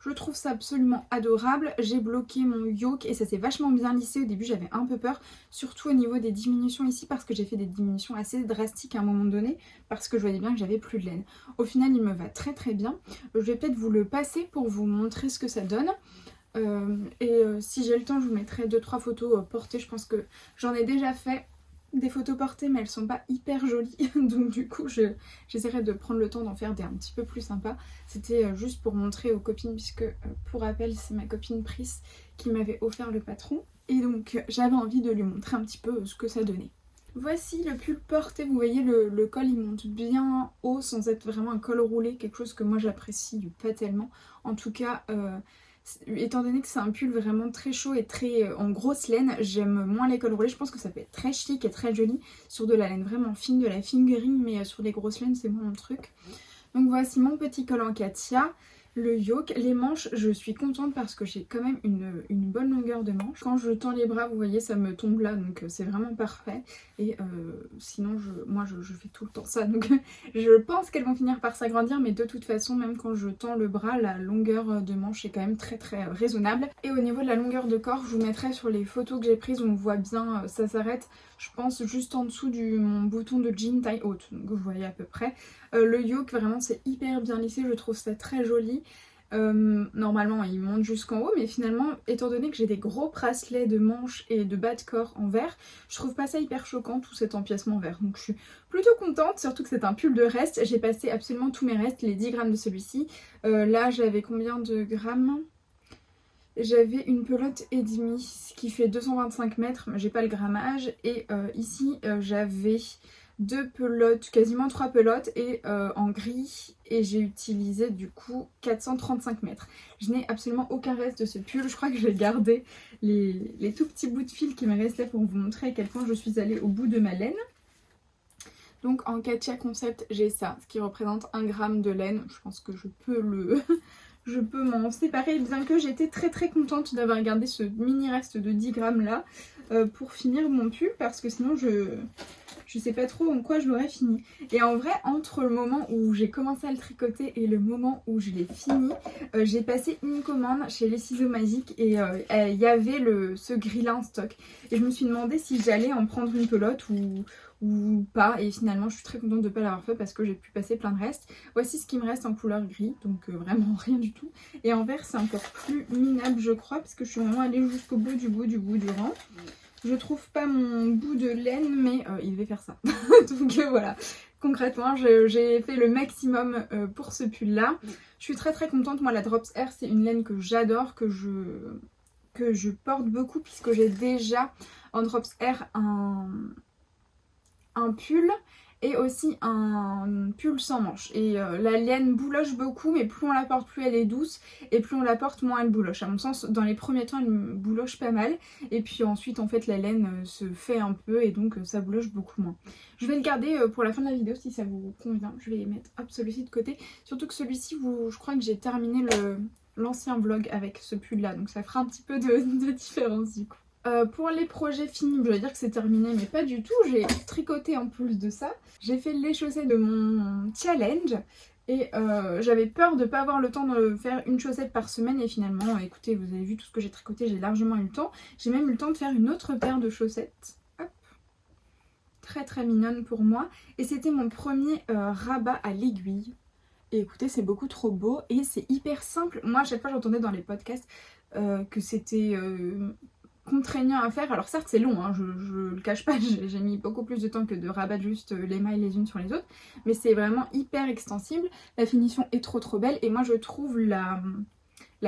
Je trouve ça absolument adorable. J'ai bloqué mon yoke et ça s'est vachement bien lissé. Au début j'avais un peu peur, surtout au niveau des diminutions ici parce que j'ai fait des diminutions assez drastiques à un moment donné parce que je voyais bien que j'avais plus de laine. Au final il me va très très bien. Je vais peut-être vous le passer pour vous montrer ce que ça donne. Si j'ai le temps je vous mettrai 2-3 photos portées. Je pense que j'en ai déjà fait des photos portées mais elles sont pas hyper jolies donc du coup j'essaierai de prendre le temps d'en faire des un petit peu plus sympas. C'était juste pour montrer aux copines puisque pour rappel c'est ma copine Pris qui m'avait offert le patron et donc j'avais envie de lui montrer un petit peu ce que ça donnait. Voici le pull porté, vous voyez le col il monte bien haut sans être vraiment un col roulé, quelque chose que moi j'apprécie pas tellement. En tout cas étant donné que c'est un pull vraiment très chaud et très en grosse laine, j'aime moins les cols roulés. Je pense que ça peut être très chic et très joli sur de la laine vraiment fine, de la fingering, mais sur des grosses laines c'est moins mon truc. Donc voici mon petit col en Katia. Le yoke, les manches, je suis contente parce que j'ai quand même une bonne longueur de manche. Quand je tends les bras, vous voyez, ça me tombe là, donc c'est vraiment parfait. Et sinon, moi je fais tout le temps ça, donc je pense qu'elles vont finir par s'agrandir, mais de toute façon, même quand je tends le bras, la longueur de manche est quand même très très raisonnable. Et au niveau de la longueur de corps, je vous mettrai sur les photos que j'ai prises, on voit bien, ça s'arrête, je pense, juste en dessous mon bouton de jean taille haute, donc vous voyez à peu près. Le yoke, vraiment, c'est hyper bien lissé, je trouve ça très joli. Normalement il monte jusqu'en haut mais finalement étant donné que j'ai des gros bracelets de manches et de bas de corps en vert, je trouve pas ça hyper choquant tout cet empiècement vert, donc je suis plutôt contente, surtout que c'est un pull de reste. J'ai passé absolument tous mes restes, les 10 grammes de celui-ci. Là j'avais combien de grammes? j'avais une pelote et demi, ce qui fait 225 mètres, mais j'ai pas le grammage. Et ici, j'avais 2 pelotes, quasiment 3 pelotes, et en gris. Et j'ai utilisé du coup 435 mètres. Je n'ai absolument aucun reste de ce pull. Je crois que je vais garder les tout petits bouts de fil qui me restaient pour vous montrer à quel point je suis allée au bout de ma laine. Donc en Katia Concept, j'ai ça, ce qui représente 1 gramme de laine. Je pense que je peux je peux m'en séparer, bien que j'étais très contente d'avoir gardé ce mini reste de 10 grammes là pour finir mon pull, parce que sinon je sais pas trop en quoi je l'aurais fini. Et en vrai, entre le moment où j'ai commencé à le tricoter et le moment où je l'ai fini, j'ai passé une commande chez Les Ciseaux Magiques et il y avait ce gris-là en stock. Et je me suis demandé si j'allais en prendre une pelote ou pas, et finalement je suis très contente de ne pas l'avoir fait parce que j'ai pu passer plein de restes. Voici ce qui me reste en couleur gris, donc vraiment rien du tout. Et en vert c'est encore plus minable je crois, parce que je suis vraiment allée jusqu'au bout du rang. Je trouve pas mon bout de laine, mais il devait faire ça. Donc voilà, concrètement j'ai fait le maximum pour ce pull là. Je suis très contente. Moi la Drops Air c'est une laine que j'adore, que je porte beaucoup, puisque j'ai déjà en Drops Air un pull et aussi un pull sans manches. Et la laine bouloche beaucoup, mais plus on la porte plus elle est douce, et plus on la porte moins elle bouloche. À mon sens, dans les premiers temps elle bouloche pas mal, et puis ensuite en fait la laine se fait un peu et donc ça bouloche beaucoup moins. Je vais le garder pour la fin de la vidéo si ça vous convient. Je vais mettre hop celui-ci de côté, surtout que celui-ci je crois que j'ai terminé l'ancien vlog avec ce pull là, donc ça fera un petit peu de différence du coup. Pour les projets finis, je vais dire que c'est terminé, mais pas du tout. J'ai tricoté en plus de ça. J'ai fait les chaussettes de mon challenge et j'avais peur de ne pas avoir le temps de faire une chaussette par semaine, et finalement, écoutez, vous avez vu tout ce que j'ai tricoté, j'ai largement eu le temps. J'ai même eu le temps de faire une autre paire de chaussettes. Hop. Très mignonne pour moi. Et c'était mon premier rabat à l'aiguille. Et écoutez, c'est beaucoup trop beau et c'est hyper simple. Moi, à chaque fois, j'entendais dans les podcasts que c'était contraignant à faire. Alors certes c'est long, hein, je le cache pas, j'ai mis beaucoup plus de temps que de rabattre juste les mailles les unes sur les autres, mais c'est vraiment hyper extensible, la finition est trop belle, et moi je trouve la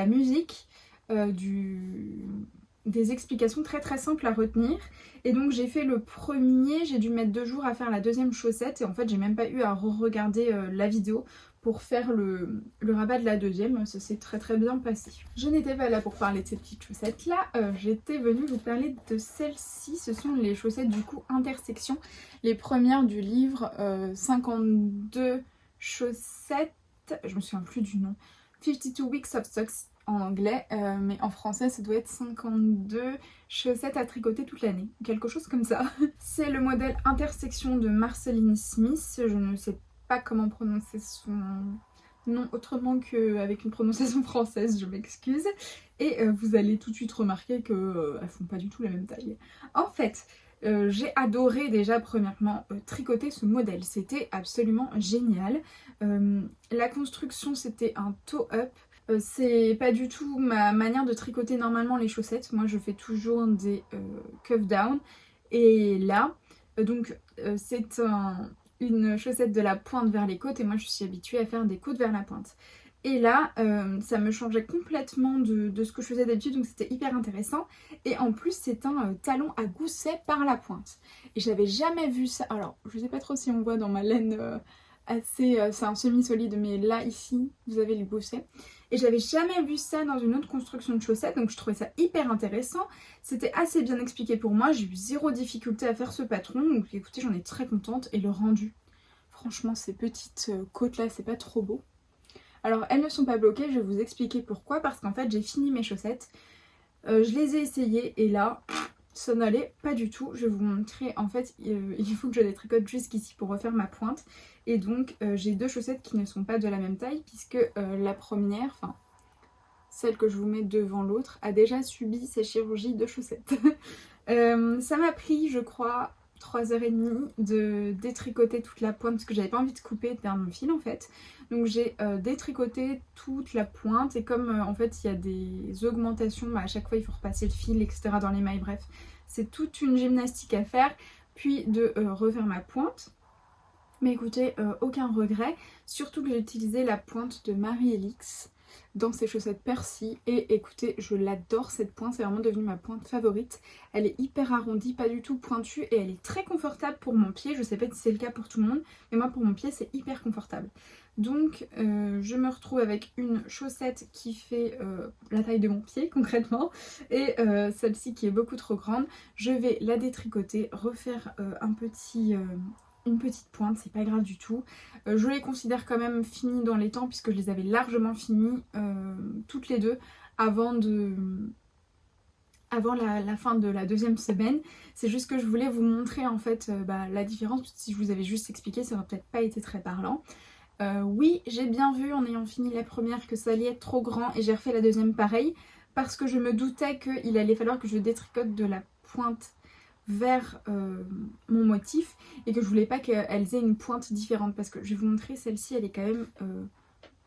musique des explications très simples à retenir. Et donc j'ai fait le premier, j'ai dû mettre 2 jours à faire la deuxième chaussette, et en fait j'ai même pas eu à re-regarder la vidéo pour faire le rabat de la deuxième. Ça s'est très bien passé. Je n'étais pas là pour parler de ces petites chaussettes là, j'étais venue vous parler de celles-ci. Ce sont les chaussettes du coup intersection, les premières du livre 52 chaussettes, je me souviens plus du nom, 52 Weeks of Socks en anglais, mais en français ça doit être 52 chaussettes à tricoter toute l'année, quelque chose comme ça. C'est le modèle intersection de Marceline Smith, je ne sais pas comment prononcer son nom autrement qu'avec une prononciation française, je m'excuse. Et vous allez tout de suite remarquer qu'elles font pas du tout la même taille. En fait, j'ai adoré déjà premièrement tricoter ce modèle, c'était absolument génial. La construction c'était un toe-up. C'est pas du tout ma manière de tricoter normalement les chaussettes. Moi je fais toujours des cuff down. Et là, c'est une chaussette de la pointe vers les côtes, et moi je suis habituée à faire des côtes vers la pointe. Et là, ça me changeait complètement de ce que je faisais d'habitude, donc c'était hyper intéressant. Et en plus, c'est un talon à gousset par la pointe. Et j'avais jamais vu ça. Alors, je sais pas trop si on voit dans ma laine c'est un semi-solide, mais là, ici, vous avez le gousset. Et j'avais jamais vu ça dans une autre construction de chaussettes, donc je trouvais ça hyper intéressant. C'était assez bien expliqué pour moi, j'ai eu 0 difficulté à faire ce patron, donc écoutez, j'en ai très contente. Et le rendu, franchement, ces petites côtes là, c'est pas trop beau. Alors elles ne sont pas bloquées, je vais vous expliquer pourquoi, parce qu'en fait j'ai fini mes chaussettes, je les ai essayées et là ça n'allait pas du tout. Je vais vous montrer, en fait il faut que je les tricote jusqu'ici pour refaire ma pointe, et donc j'ai 2 chaussettes qui ne sont pas de la même taille, puisque la première, enfin celle que je vous mets devant l'autre, a déjà subi ces chirurgies de chaussettes. Ça m'a pris je crois 3h30 de détricoter toute la pointe, parce que j'avais pas envie de couper et de perdre mon fil en fait. Donc j'ai détricoté toute la pointe, et comme en fait il y a des augmentations, à chaque fois il faut repasser le fil etc dans les mailles, bref c'est toute une gymnastique à faire, puis de refaire ma pointe. Mais écoutez, aucun regret, surtout que j'ai utilisé la pointe de Marie Elix. dans ces chaussettes Percy. Et écoutez, je l'adore cette pointe, c'est vraiment devenu ma pointe favorite. Elle est hyper arrondie, pas du tout pointue et elle est très confortable pour mon pied. Je sais pas si c'est le cas pour tout le monde, mais moi pour mon pied c'est hyper confortable. Donc je me retrouve avec une chaussette qui fait la taille de mon pied concrètement et celle-ci qui est beaucoup trop grande. Je vais la détricoter, refaire une petite pointe, c'est pas grave du tout. Je les considère quand même finies dans les temps puisque je les avais largement finies toutes les deux avant la fin de la deuxième semaine. C'est juste que je voulais vous montrer en fait la différence, parce que si je vous avais juste expliqué ça aurait peut-être pas été très parlant. Oui, j'ai bien vu en ayant fini la première que ça allait être trop grand et j'ai refait la deuxième pareil parce que je me doutais qu'il allait falloir que je détricote de la pointe vers mon motif et que je voulais pas qu'elles aient une pointe différente parce que je vais vous montrer, celle-ci elle est quand même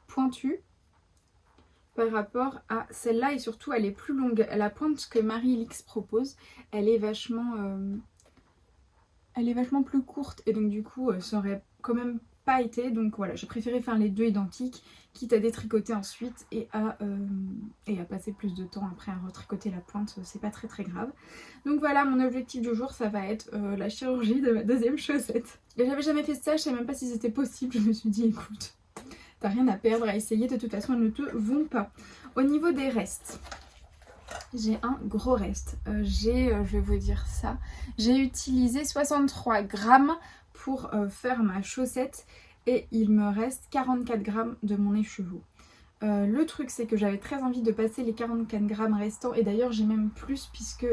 pointue par rapport à celle-là et surtout elle est plus longue. La pointe que Marie-Lix propose, elle est vachement plus courte et donc du coup ça aurait quand même pas été, donc voilà, j'ai préféré faire les deux identiques, quitte à détricoter ensuite et à passer plus de temps après à retricoter la pointe, c'est pas très grave. Donc voilà, mon objectif du jour, ça va être la chirurgie de ma deuxième chaussette. Et j'avais jamais fait ça, je savais même pas si c'était possible, je me suis dit écoute, t'as rien à perdre à essayer, de toute façon elles ne te vont pas. Au niveau des restes, j'ai un gros reste, je vais vous dire ça, j'ai utilisé 63 grammes pour faire ma chaussette et il me reste 44 grammes de mon écheveau. Le truc c'est que j'avais très envie de passer les 44 grammes restants et d'ailleurs j'ai même plus puisque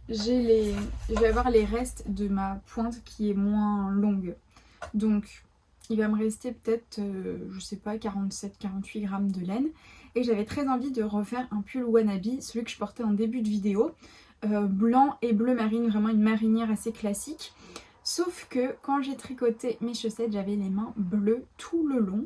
je vais avoir les restes de ma pointe qui est moins longue. Donc il va me rester peut-être, je sais pas, 47-48 grammes de laine. Et j'avais très envie de refaire un pull wannabe, celui que je portais en début de vidéo. Blanc et bleu marine, vraiment une marinière assez classique. Sauf que quand j'ai tricoté mes chaussettes, j'avais les mains bleues tout le long.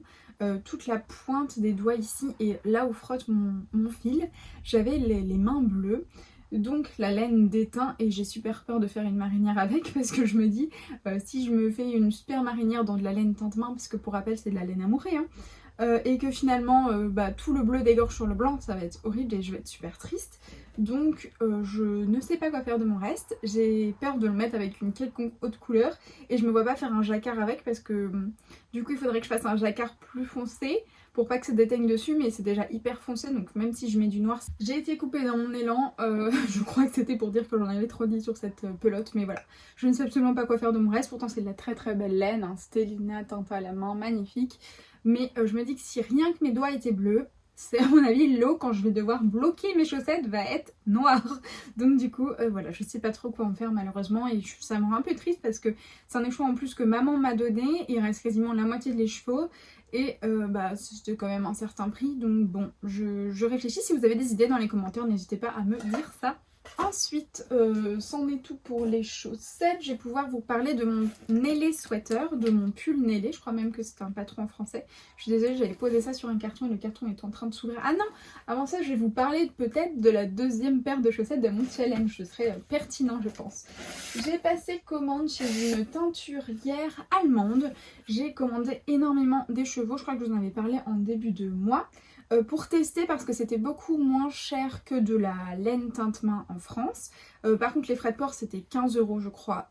Toute la pointe des doigts ici et là où frotte mon fil, j'avais les mains bleues. Donc la laine déteint et j'ai super peur de faire une marinière avec parce que je me dis si je me fais une super marinière dans de la laine teinte-main, parce que pour rappel c'est de la laine amourée hein, et que finalement tout le bleu dégorge sur le blanc, ça va être horrible et je vais être super triste. Donc je ne sais pas quoi faire de mon reste, j'ai peur de le mettre avec une quelconque autre couleur et je me vois pas faire un jacquard avec parce que du coup il faudrait que je fasse un jacquard plus foncé pour pas que ça déteigne dessus, mais c'est déjà hyper foncé donc même si je mets du noir. J'ai été coupée dans mon élan, je crois que c'était pour dire que j'en avais trop dit sur cette pelote, mais voilà. Je ne sais absolument pas quoi faire de mon reste, pourtant c'est de la très belle laine, hein, Stellina teinte à la main, magnifique. Mais je me dis que si rien que mes doigts étaient bleus, c'est à mon avis l'eau quand je vais devoir bloquer mes chaussettes va être noire. Donc du coup voilà, je sais pas trop quoi en faire malheureusement et ça me rend un peu triste parce que c'est un écheveau en plus que maman m'a donné, il reste quasiment la moitié de l'écheveau et c'était quand même un certain prix, donc bon je réfléchis. Si vous avez des idées dans les commentaires, n'hésitez pas à me dire ça. Ensuite, c'en est tout pour les chaussettes. Je vais pouvoir vous parler de mon Nélé sweater, de mon pull Nélé. Je crois même que c'est un patron en français. Je suis désolée, j'avais posé ça sur un carton et le carton est en train de s'ouvrir. Ah non, avant ça, je vais vous parler peut-être de la deuxième paire de chaussettes de mon challenge. Ce serait pertinent, je pense. J'ai passé commande chez une teinturière allemande. J'ai commandé énormément d'écheveaux. Je crois que je vous en avais parlé en début de mois. Pour tester parce que c'était beaucoup moins cher que de la laine teinte-main en France. Par contre les frais de port c'était 15 € je crois.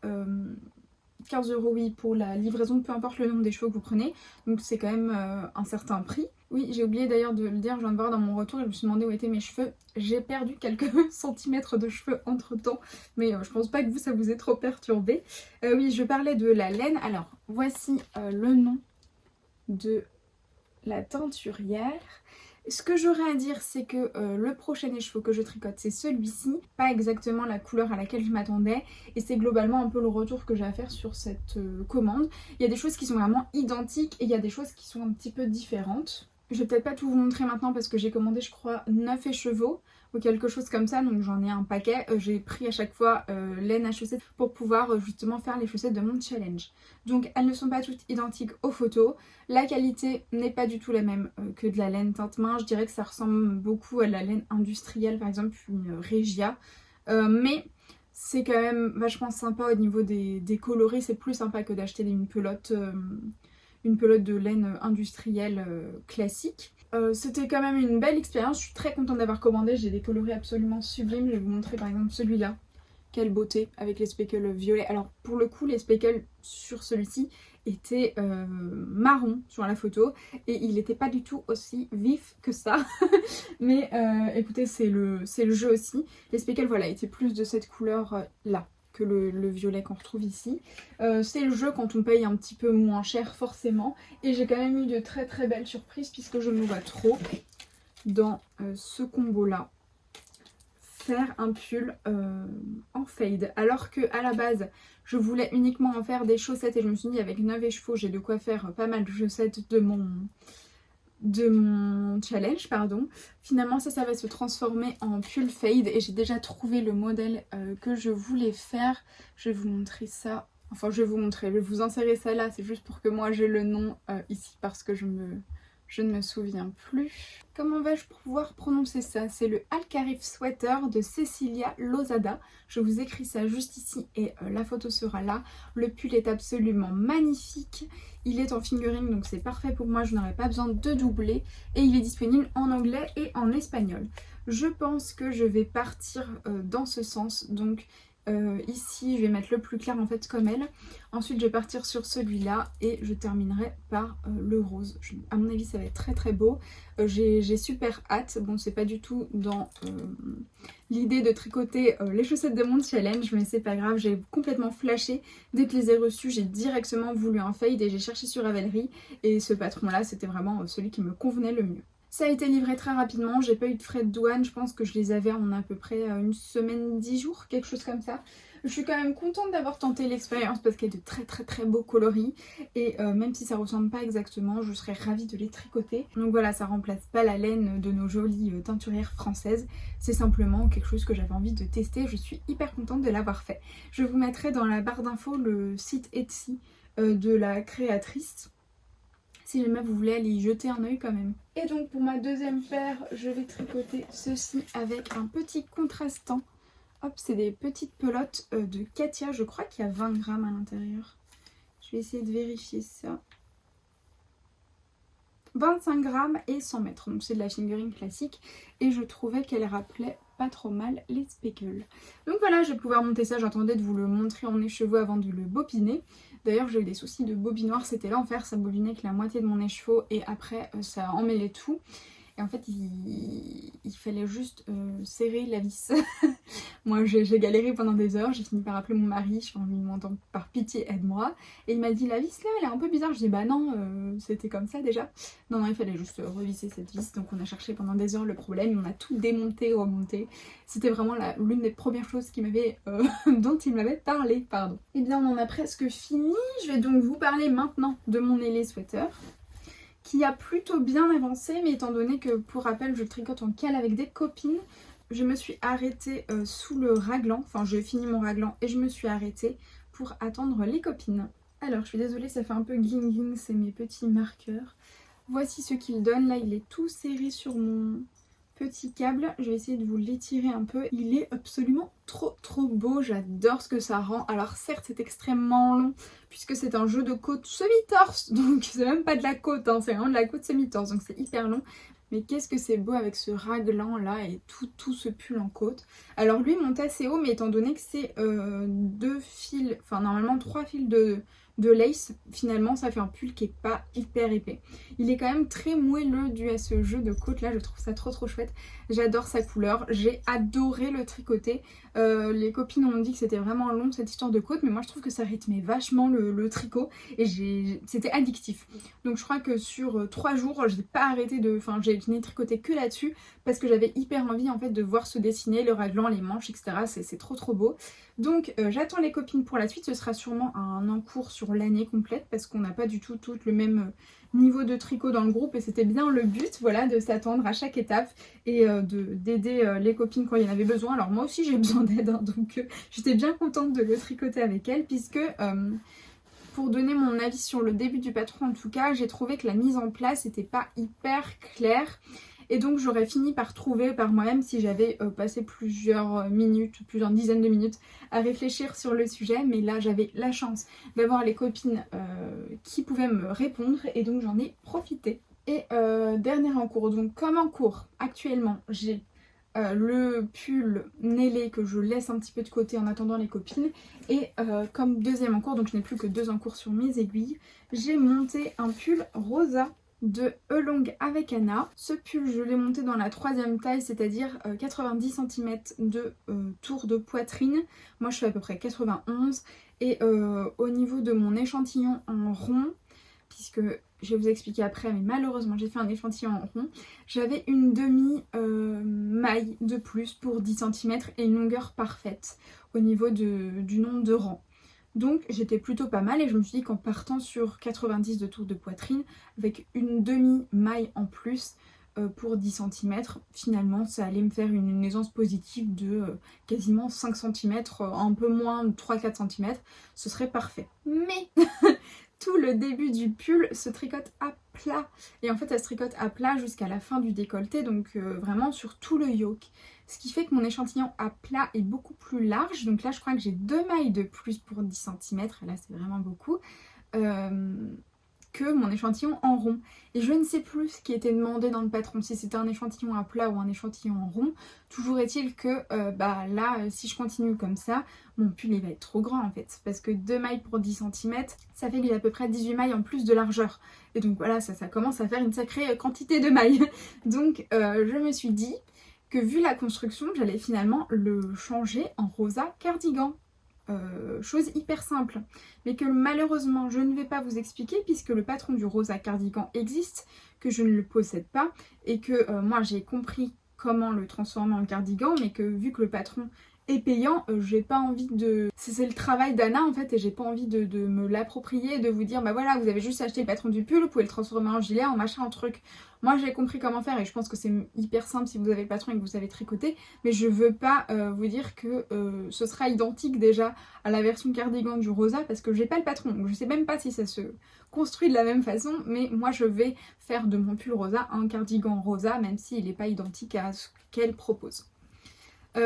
15 € oui pour la livraison, peu importe le nombre des cheveux que vous prenez. Donc c'est quand même un certain prix. Oui, j'ai oublié d'ailleurs de le dire, je viens de voir dans mon retour et je me suis demandé où étaient mes cheveux. J'ai perdu quelques centimètres de cheveux entre temps, mais je pense pas que vous ça vous ait trop perturbé. Oui, je parlais de la laine. Alors voici le nom de la teinturière. Ce que j'aurais à dire c'est que le prochain écheveau que je tricote c'est celui-ci, pas exactement la couleur à laquelle je m'attendais et c'est globalement un peu le retour que j'ai à faire sur cette commande. Il y a des choses qui sont vraiment identiques et il y a des choses qui sont un petit peu différentes. Je vais peut-être pas tout vous montrer maintenant parce que j'ai commandé je crois 9 écheveaux ou quelque chose comme ça, donc j'en ai un paquet. J'ai pris à chaque fois laine à chaussettes pour pouvoir justement faire les chaussettes de mon challenge. Donc elles ne sont pas toutes identiques aux photos, la qualité n'est pas du tout la même que de la laine teinte-main. Je dirais que ça ressemble beaucoup à la laine industrielle, par exemple une Regia, mais c'est quand même vachement sympa au niveau des coloris, c'est plus sympa que d'acheter une pelote de laine industrielle classique. C'était quand même une belle expérience, je suis très contente d'avoir commandé, j'ai des coloris absolument sublimes. Je vais vous montrer par exemple celui-là. Quelle beauté avec les speckles violets. Alors pour le coup les speckles sur celui-ci étaient marron sur la photo et il n'était pas du tout aussi vif que ça. Mais écoutez c'est le jeu aussi. Les speckles voilà étaient plus de cette couleur là que le violet qu'on retrouve ici. C'est le jeu quand on paye un petit peu moins cher forcément. Et j'ai quand même eu de très très belles surprises puisque je me vois trop dans ce combo là faire un pull en fade. Alors que à la base je voulais uniquement en faire des chaussettes et je me suis dit avec 9 écheveaux j'ai de quoi faire pas mal de chaussettes de mon challenge pardon. Finalement ça va se transformer en pull fade et j'ai déjà trouvé le modèle que je voulais faire. Je vais vous montrer ça, enfin je vais vous insérer ça là, c'est juste pour que moi j'ai le nom ici parce que je ne me souviens plus. Comment vais-je pouvoir prononcer ça? C'est le Alcarif Sweater de Cecilia Lozada. Je vous écris ça juste ici et la photo sera là. Le pull est absolument magnifique. Il est en fingering donc c'est parfait pour moi, je n'aurai pas besoin de doubler. Et il est disponible en anglais et en espagnol. Je pense que je vais partir dans ce sens. Donc ici je vais mettre le plus clair en fait comme elle. Ensuite je vais partir sur celui-là et je terminerai par le rose. À mon avis ça va être très très beau. J'ai super hâte. Bon c'est pas du tout dans l'idée de tricoter les chaussettes de mon challenge mais c'est pas grave, j'ai complètement flashé. Dès que je les ai reçus j'ai directement voulu un fade et j'ai cherché sur Ravelry et ce patron là c'était vraiment celui qui me convenait le mieux. Ça a été livré très rapidement, j'ai pas eu de frais de douane, je pense que je les avais en à peu près une semaine, 10 jours, quelque chose comme ça. Je suis quand même contente d'avoir tenté l'expérience parce qu'il y a de très très très beaux coloris et même si ça ressemble pas exactement, je serais ravie de les tricoter. Donc voilà, ça remplace pas la laine de nos jolies teinturières françaises, c'est simplement quelque chose que j'avais envie de tester, je suis hyper contente de l'avoir fait. Je vous mettrai dans la barre d'infos le site Etsy de la créatrice. Si jamais vous voulez aller y jeter un œil quand même. Et donc pour ma deuxième paire, je vais tricoter ceci avec un petit contrastant. Hop, c'est des petites pelotes de Katia, je crois qu'il y a 20 grammes à l'intérieur. Je vais essayer de vérifier ça. 25 grammes et 100 mètres, donc c'est de la fingering classique. Et je trouvais qu'elle rappelait pas trop mal les speckles. Donc voilà, je vais pouvoir monter ça, j'attendais de vous le montrer en écheveau avant de le bobiner. D'ailleurs j'ai eu des soucis de bobinoir, c'était l'enfer, ça bobinait que la moitié de mon écheveau et après ça emmêlait tout. Et en fait il fallait juste serrer la vis. Moi j'ai galéré pendant des heures, j'ai fini par appeler mon mari, je suis en lui demandant par pitié aide-moi. Et il m'a dit la vis là elle est un peu bizarre, je dis bah non c'était comme ça déjà. Non il fallait juste revisser cette vis, donc on a cherché pendant des heures le problème, on a tout démonté, remonté. C'était vraiment l'une des premières choses qui m'avait dont il m'avait parlé, pardon. Et bien on en a presque fini, je vais donc vous parler maintenant de mon ailé sweater qui a plutôt bien avancé, mais étant donné que pour rappel je tricote en cale avec des copines, je me suis arrêtée sous le raglan, enfin j'ai fini mon raglan et je me suis arrêtée pour attendre les copines. Alors je suis désolée ça fait un peu gling, c'est mes petits marqueurs. Voici ce qu'il donne, là il est tout serré sur mon petit câble, je vais essayer de vous l'étirer un peu. Il est absolument trop beau, j'adore ce que ça rend. Alors certes c'est extrêmement long puisque c'est un jeu de côte semi-torse, donc c'est même pas de la côte, hein, c'est vraiment de la côte semi-torse, donc c'est hyper long. Mais qu'est-ce que c'est beau avec ce raglan là et tout ce pull en côte. Alors lui monte assez haut mais étant donné que c'est 2 fils, enfin normalement 3 fils de lace, finalement ça fait un pull qui est pas hyper épais. Il est quand même très moelleux dû à ce jeu de côte là, je trouve ça trop chouette. J'adore sa couleur, j'ai adoré le tricoter. Les copines ont dit que c'était vraiment long cette histoire de côte, mais moi je trouve que ça rythmait vachement le tricot et c'était addictif. Donc je crois que sur 3 jours j'ai pas arrêté de, enfin je n'ai tricoté que là-dessus parce que j'avais hyper envie en fait de voir se dessiner le raglan, les manches etc. C'est trop beau. Donc j'attends les copines pour la suite, ce sera sûrement un encours sur l'année complète parce qu'on n'a pas du tout le même niveau de tricot dans le groupe et c'était bien le but, voilà, de s'attendre à chaque étape et d'aider les copines quand il y en avait besoin. Alors moi aussi j'ai besoin d'aide, hein, donc j'étais bien contente de le tricoter avec elles puisque pour donner mon avis sur le début du patron en tout cas, j'ai trouvé que la mise en place n'était pas hyper claire. Et donc j'aurais fini par trouver par moi-même si j'avais passé plusieurs minutes, plusieurs dizaines de minutes à réfléchir sur le sujet. Mais là j'avais la chance d'avoir les copines qui pouvaient me répondre et donc j'en ai profité. Et dernier en cours, donc comme en cours actuellement j'ai le pull Nélé que je laisse un petit peu de côté en attendant les copines. Et comme deuxième en cours, donc je n'ai plus que 2 en cours sur mes aiguilles, j'ai monté un pull rosa de Elong avec Anna. Ce pull je l'ai monté dans la 3e taille, c'est-à-dire 90 cm de tour de poitrine. Moi je fais à peu près 91 et au niveau de mon échantillon en rond, puisque je vais vous expliquer après, mais malheureusement j'ai fait un échantillon en rond, j'avais une demi-maille de plus pour 10 cm et une longueur parfaite au niveau du nombre de rangs. Donc j'étais plutôt pas mal et je me suis dit qu'en partant sur 90 de tour de poitrine, avec une demi-maille en plus pour 10 cm, finalement ça allait me faire une aisance positive de quasiment 5 cm, un peu moins de 3-4 cm, ce serait parfait. Mais tout le début du pull se tricote à plat. Et en fait, elle se tricote à plat jusqu'à la fin du décolleté, donc vraiment sur tout le yoke. Ce qui fait que mon échantillon à plat est beaucoup plus large. Donc là, je crois que j'ai 2 mailles de plus pour 10 cm. Et là, c'est vraiment beaucoup. Que mon échantillon en rond. Et je ne sais plus ce qui était demandé dans le patron, si c'était un échantillon à plat ou un échantillon en rond. Toujours est-il que là, si je continue comme ça, mon pull il va être trop grand en fait. Parce que 2 mailles pour 10 cm, ça fait que j'ai à peu près 18 mailles en plus de largeur. Et donc voilà, ça commence à faire une sacrée quantité de mailles. Donc je me suis dit que vu la construction, j'allais finalement le changer en rosa cardigan. Chose hyper simple, mais que malheureusement je ne vais pas vous expliquer puisque le patron du rosa cardigan existe, que je ne le possède pas et que moi j'ai compris comment le transformer en cardigan, mais que vu que le patron est payant, j'ai pas envie de... C'est le travail d'Anna en fait et j'ai pas envie de me l'approprier, de vous dire bah voilà vous avez juste acheté le patron du pull, vous pouvez le transformer en gilet, en machin, en truc. Moi j'ai compris comment faire et je pense que c'est hyper simple si vous avez le patron et que vous savez tricoter, mais je veux pas vous dire que ce sera identique déjà à la version cardigan du rosa parce que j'ai pas le patron, donc je sais même pas si ça se construit de la même façon, mais moi je vais faire de mon pull rosa un cardigan rosa même s'il n'est pas identique à ce qu'elle propose.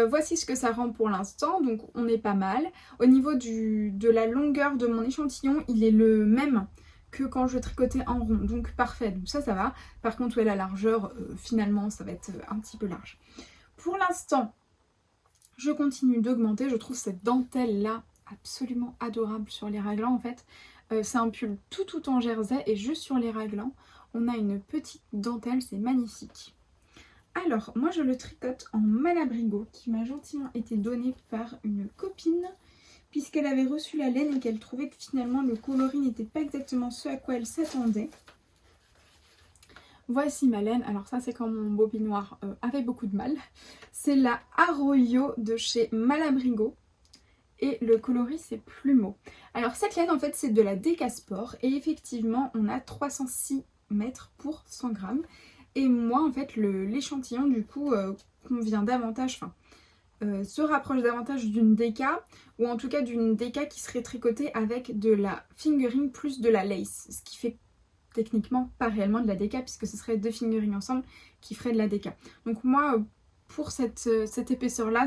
Voici ce que ça rend pour l'instant, donc on est pas mal. Au niveau de la longueur de mon échantillon, il est le même que quand je tricotais en rond, donc parfait, donc ça va. Par contre, ouais, la largeur, finalement, ça va être un petit peu large. Pour l'instant, je continue d'augmenter, je trouve cette dentelle-là absolument adorable sur les raglans en fait. C'est un pull tout en jersey et juste sur les raglans, on a une petite dentelle, c'est magnifique. Alors, moi je le tricote en malabrigo qui m'a gentiment été donné par une copine puisqu'elle avait reçu la laine et qu'elle trouvait que finalement le coloris n'était pas exactement ce à quoi elle s'attendait. Voici ma laine, alors ça c'est quand mon bobinoir avait beaucoup de mal. C'est la Arroyo de chez Malabrigo et le coloris c'est Plumeau. Alors cette laine en fait c'est de la Décasport et effectivement on a 306 mètres pour 100 grammes. Et moi en fait l'échantillon du coup convient davantage, se rapproche davantage d'une déca, ou en tout cas d'une déca qui serait tricotée avec de la fingering plus de la lace, ce qui fait techniquement pas réellement de la déca puisque ce serait 2 fingering ensemble qui feraient de la déca. Donc moi pour cette épaisseur là,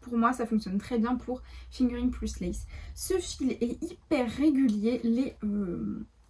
pour moi ça fonctionne très bien pour fingering plus lace. Ce fil est hyper régulier, les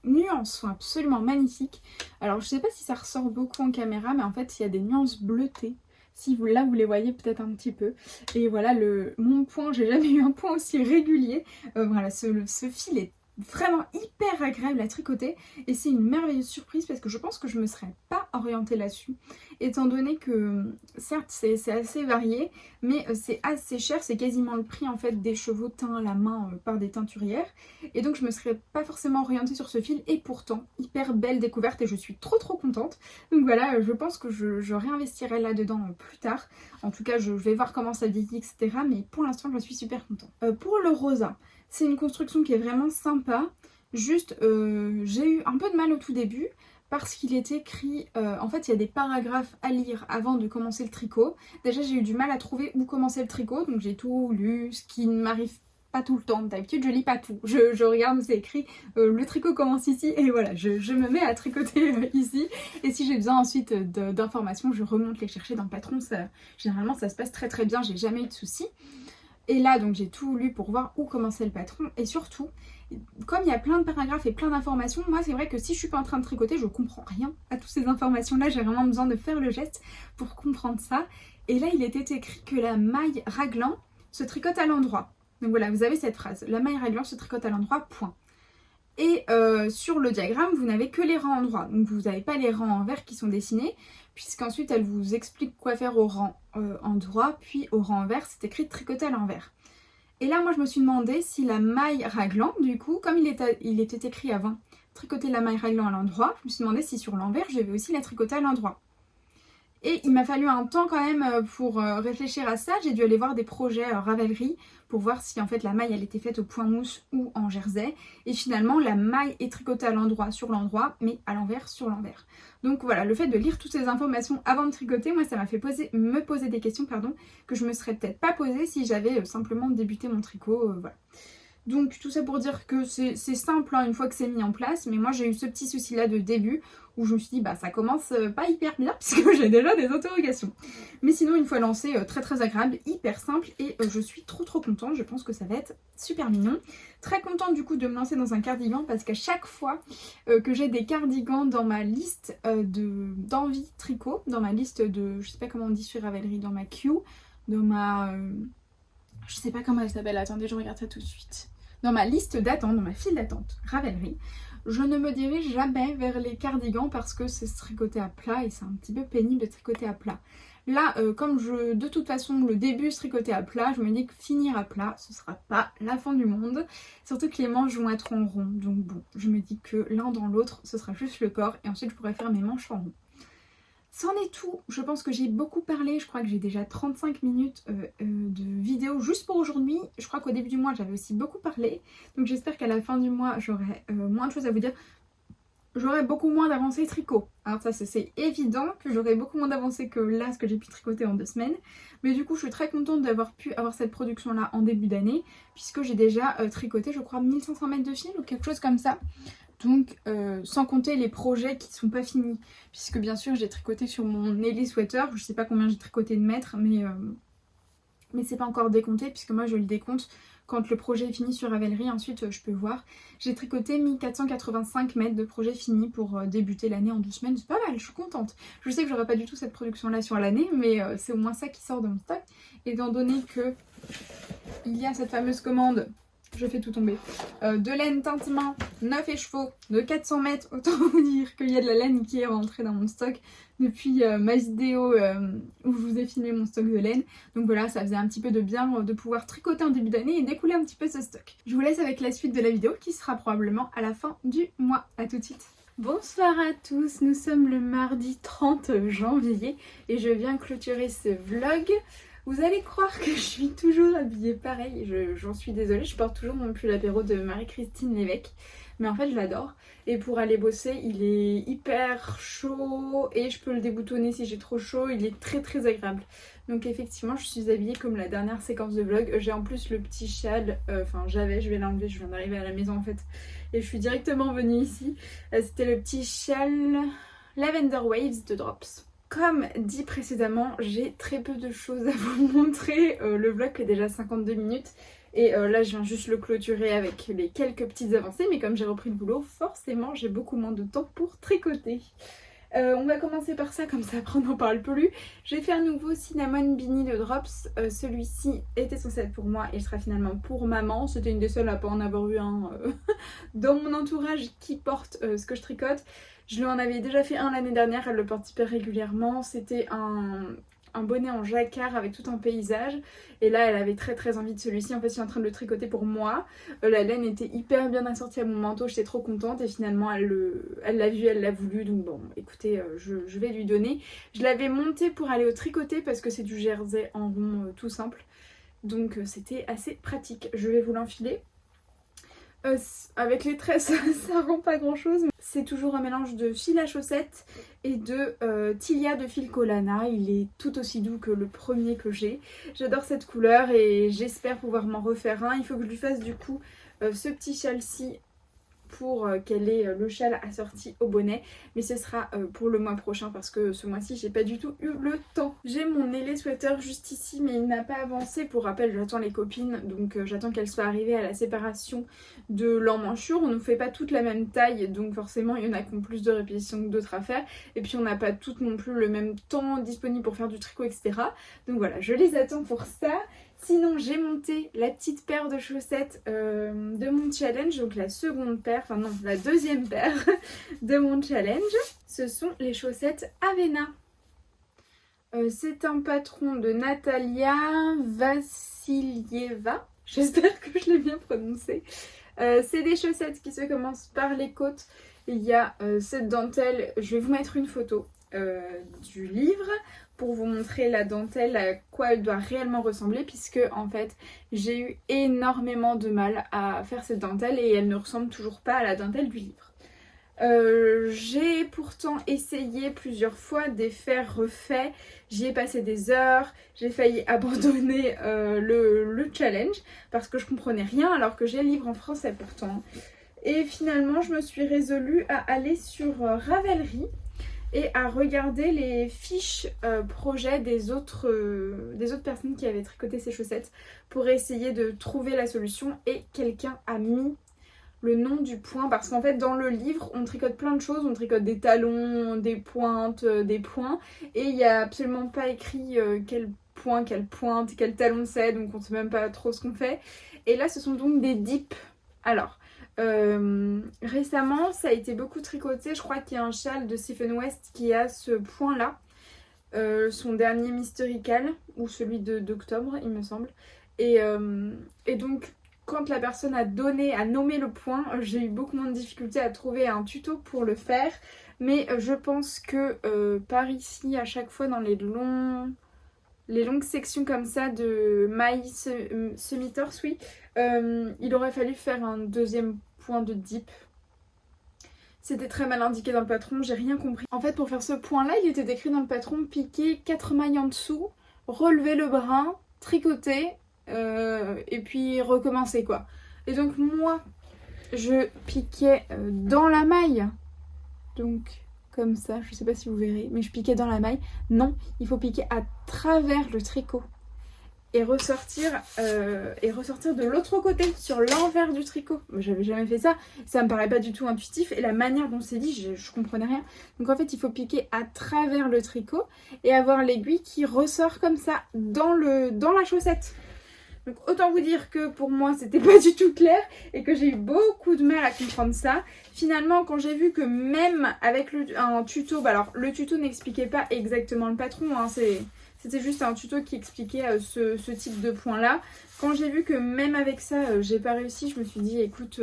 nuances sont absolument magnifiques. Alors je sais pas si ça ressort beaucoup en caméra, mais en fait il y a des nuances bleutées. Si vous là vous les voyez peut-être un petit peu. Et voilà mon point, j'ai jamais eu un point aussi régulier. Voilà, ce fil est vraiment hyper agréable à tricoter et c'est une merveilleuse surprise parce que je pense que je me serais pas orientée là-dessus étant donné que certes c'est assez varié mais c'est assez cher, c'est quasiment le prix en fait des chevaux teints à la main par des teinturières et donc je me serais pas forcément orientée sur ce fil et pourtant hyper belle découverte et je suis trop contente. Donc voilà, je pense que je réinvestirai là-dedans plus tard. En tout cas je vais voir comment ça vieillit etc, mais pour l'instant je suis super contente. Pour le rosa, c'est une construction qui est vraiment sympa, juste j'ai eu un peu de mal au tout début parce qu'il est écrit, en fait il y a des paragraphes à lire avant de commencer le tricot. Déjà j'ai eu du mal à trouver où commencer le tricot, donc j'ai tout lu, ce qui ne m'arrive pas tout le temps. D'habitude je lis pas tout, je regarde où c'est écrit, le tricot commence ici et voilà, je me mets à tricoter ici. Et si j'ai besoin ensuite d'informations, je remonte les chercher dans le patron, généralement ça se passe très bien, j'ai jamais eu de soucis. Et là donc j'ai tout lu pour voir où commençait le patron et surtout comme il y a plein de paragraphes et plein d'informations, moi c'est vrai que si je suis pas en train de tricoter je comprends rien à toutes ces informations là, j'ai vraiment besoin de faire le geste pour comprendre ça. Et là il était écrit que la maille raglan se tricote à l'endroit. Donc voilà, vous avez cette phrase, la maille raglan se tricote à l'endroit, point. Et sur le diagramme, vous n'avez que les rangs en droit. Donc vous n'avez pas les rangs en vert qui sont dessinés, puisqu'ensuite elle vous explique quoi faire au rang en droit, puis au rang en vert, c'est écrit tricoter à l'envers. Et là, moi je me suis demandé si la maille raglan, du coup, comme il était écrit avant, tricoter la maille raglan à l'endroit, je me suis demandé si sur l'envers, je devais aussi la tricoter à l'endroit. Et il m'a fallu un temps quand même pour réfléchir à ça. J'ai dû aller voir des projets Ravelry pour voir si en fait la maille elle était faite au point mousse ou en jersey. Et finalement la maille est tricotée à l'endroit sur l'endroit mais à l'envers sur l'envers. Donc voilà, le fait de lire toutes ces informations avant de tricoter, moi ça m'a fait me poser des questions que je me serais peut-être pas posées si j'avais simplement débuté mon tricot. Voilà. Donc tout ça pour dire que c'est simple hein, une fois que c'est mis en place, mais moi j'ai eu ce petit souci là de début où je me suis dit bah ça commence pas hyper bien puisque j'ai déjà des interrogations. Mais sinon une fois lancé, très très agréable, hyper simple et je suis trop contente, je pense que ça va être super mignon. Très contente du coup de me lancer dans un cardigan parce qu'à chaque fois que j'ai des cardigans dans ma liste d'envie tricot, dans ma liste de, je sais pas comment on dit sur Ravelry, dans ma queue, dans ma... je sais pas comment elle s'appelle, attendez je regarde ça tout de suite. Dans ma liste d'attente, dans ma file d'attente Ravelry, je ne me dirige jamais vers les cardigans parce que c'est tricoté à plat et c'est un petit peu pénible de tricoter à plat. Là, comme de toute façon le début est tricoté à plat, je me dis que finir à plat, ce sera pas la fin du monde. Surtout que les manches vont être en rond, donc bon, je me dis que l'un dans l'autre, ce sera juste le corps et ensuite je pourrai faire mes manches en rond. C'en est tout, je pense que j'ai beaucoup parlé, je crois que j'ai déjà 35 minutes de vidéo juste pour aujourd'hui. Je crois qu'au début du mois j'avais aussi beaucoup parlé, donc j'espère qu'à la fin du mois j'aurai moins de choses à vous dire. J'aurai beaucoup moins d'avancées tricot. Alors ça c'est évident que j'aurai beaucoup moins d'avancées que là ce que j'ai pu tricoter en 2 semaines. Mais du coup je suis très contente d'avoir pu avoir cette production là en début d'année, puisque j'ai déjà tricoté je crois 1500 mètres de fil ou quelque chose comme ça. Donc sans compter les projets qui ne sont pas finis, puisque bien sûr j'ai tricoté sur mon Nelly Sweater, je sais pas combien j'ai tricoté de mètres, mais c'est pas encore décompté puisque moi je le décompte quand le projet est fini sur Ravelry, ensuite je peux voir. J'ai tricoté 1485 mètres de projet fini pour débuter l'année en 12 semaines, c'est pas mal, je suis contente. Je sais que j'aurai pas du tout cette production là sur l'année, mais c'est au moins ça qui sort de mon stock, étant donné que il y a cette fameuse commande. Je fais tout tomber. De laine teinte main, 9 écheveaux de 400 mètres. Autant vous dire qu'il y a de la laine qui est rentrée dans mon stock depuis ma vidéo où je vous ai filmé mon stock de laine. Donc voilà, ça faisait un petit peu de bien de pouvoir tricoter en début d'année et d'écouler un petit peu ce stock. Je vous laisse avec la suite de la vidéo qui sera probablement à la fin du mois. A tout de suite. Bonsoir à tous, nous sommes le mardi 30 janvier et je viens clôturer ce vlog. Vous allez croire que je suis toujours habillée pareil, j'en suis désolée, je porte toujours mon pull apéro de Marie-Christine Lévesque, mais en fait je l'adore. Et pour aller bosser, il est hyper chaud et je peux le déboutonner si j'ai trop chaud, il est très agréable. Donc effectivement je suis habillée comme la dernière séquence de vlog. J'ai en plus le petit châle, je vais l'enlever, je viens d'arriver à la maison en fait. Et je suis directement venue ici, c'était le petit châle Lavender Waves de Drops. Comme dit précédemment, j'ai très peu de choses à vous montrer. Le vlog fait déjà 52 minutes et là je viens juste le clôturer avec les quelques petites avancées. Mais comme j'ai repris le boulot, forcément j'ai beaucoup moins de temps pour tricoter. On va commencer par ça, comme ça après on n'en parle plus. J'ai fait un nouveau Cinnamon Beanie de Drops. Celui-ci était censé être pour moi et il sera finalement pour maman. C'était une des seules à pas en avoir eu un dans mon entourage qui porte ce que je tricote. Je lui en avais déjà fait un l'année dernière, elle le porte hyper régulièrement. C'était un bonnet en jacquard avec tout un paysage. Et là elle avait très envie de celui-ci. En fait je suis en train de le tricoter pour moi. La laine était hyper bien assortie à mon manteau, j'étais trop contente. Et finalement elle l'a vu, elle l'a voulu. Donc bon écoutez, je vais lui donner. Je l'avais monté pour aller au tricoter parce que c'est du jersey en rond tout simple. Donc c'était assez pratique. Je vais vous l'enfiler. Avec les tresses ça rend pas grand chose. C'est toujours un mélange de fil à chaussettes et de Tilia de fil Colana. Il est tout aussi doux que le premier que j'ai. J'adore cette couleur et j'espère pouvoir m'en refaire un. Il faut que je lui fasse du coup ce petit châle-ci pour qu'elle ait le châle assorti au bonnet, mais ce sera pour le mois prochain parce que ce mois-ci j'ai pas du tout eu le temps. J'ai mon Nélé sweater juste ici mais il n'a pas avancé. Pour rappel, j'attends les copines, donc j'attends qu'elles soient arrivées à la séparation de l'emmanchure. On ne fait pas toutes la même taille, donc forcément il y en a qui ont plus de répétitions que d'autres à faire, et puis on n'a pas toutes non plus le même temps disponible pour faire du tricot, etc. Donc voilà, je les attends pour ça. Sinon j'ai monté la petite paire de chaussettes de mon challenge, donc la seconde paire, enfin non, la deuxième paire de mon challenge. Ce sont les chaussettes Avena. C'est un patron de Natalia Vassilieva, j'espère que je l'ai bien prononcé. C'est des chaussettes qui se commencent par les côtes. Il y a cette dentelle, je vais vous mettre une photo du livre pour vous montrer la dentelle, à quoi elle doit réellement ressembler, puisque en fait j'ai eu énormément de mal à faire cette dentelle et elle ne ressemble toujours pas à la dentelle du livre. J'ai pourtant essayé plusieurs fois des faire refaits, j'y ai passé des heures, j'ai failli abandonner le challenge parce que je comprenais rien alors que j'ai le livre en français pourtant. Et finalement je me suis résolue à aller sur Ravelry et à regarder les fiches projets des autres personnes qui avaient tricoté ces chaussettes pour essayer de trouver la solution, et quelqu'un a mis le nom du point, parce qu'en fait dans le livre on tricote plein de choses, on tricote des talons, des pointes, des points, et il n'y a absolument pas écrit quel point, quelle pointe, quel talon c'est, donc on ne sait même pas trop ce qu'on fait. Et là ce sont donc des dips. Alors récemment ça a été beaucoup tricoté, je crois qu'il y a un châle de Stephen West qui a ce point là, son dernier Mysterical ou celui d'octobre il me semble, et donc quand la personne a nommé le point, j'ai eu beaucoup moins de difficultés à trouver un tuto pour le faire. Mais je pense que par ici, à chaque fois dans les longues sections comme ça de maïs semi-torse, oui, il aurait fallu faire un deuxième point de dip. C'était très mal indiqué dans le patron, j'ai rien compris. En fait, pour faire ce point-là, il était écrit dans le patron: piquer 4 mailles en dessous, relever le brin, tricoter, et puis recommencer quoi. Et donc moi je piquais dans la maille, donc comme ça, je sais pas si vous verrez, mais je piquais dans la maille. Non, il faut piquer à travers le tricot et ressortir de l'autre côté, sur l'envers du tricot. J'avais jamais fait ça, ça me paraît pas du tout intuitif, et la manière dont c'est dit, je comprenais rien. Donc en fait il faut piquer à travers le tricot et avoir l'aiguille qui ressort comme ça dans la chaussette. Donc autant vous dire que pour moi c'était pas du tout clair et que j'ai eu beaucoup de mal à comprendre ça. Finalement quand j'ai vu que même avec un tuto, bah alors le tuto n'expliquait pas exactement le patron, hein, c'était juste un tuto qui expliquait ce type de point là. Quand j'ai vu que même avec ça j'ai pas réussi, je me suis dit écoute,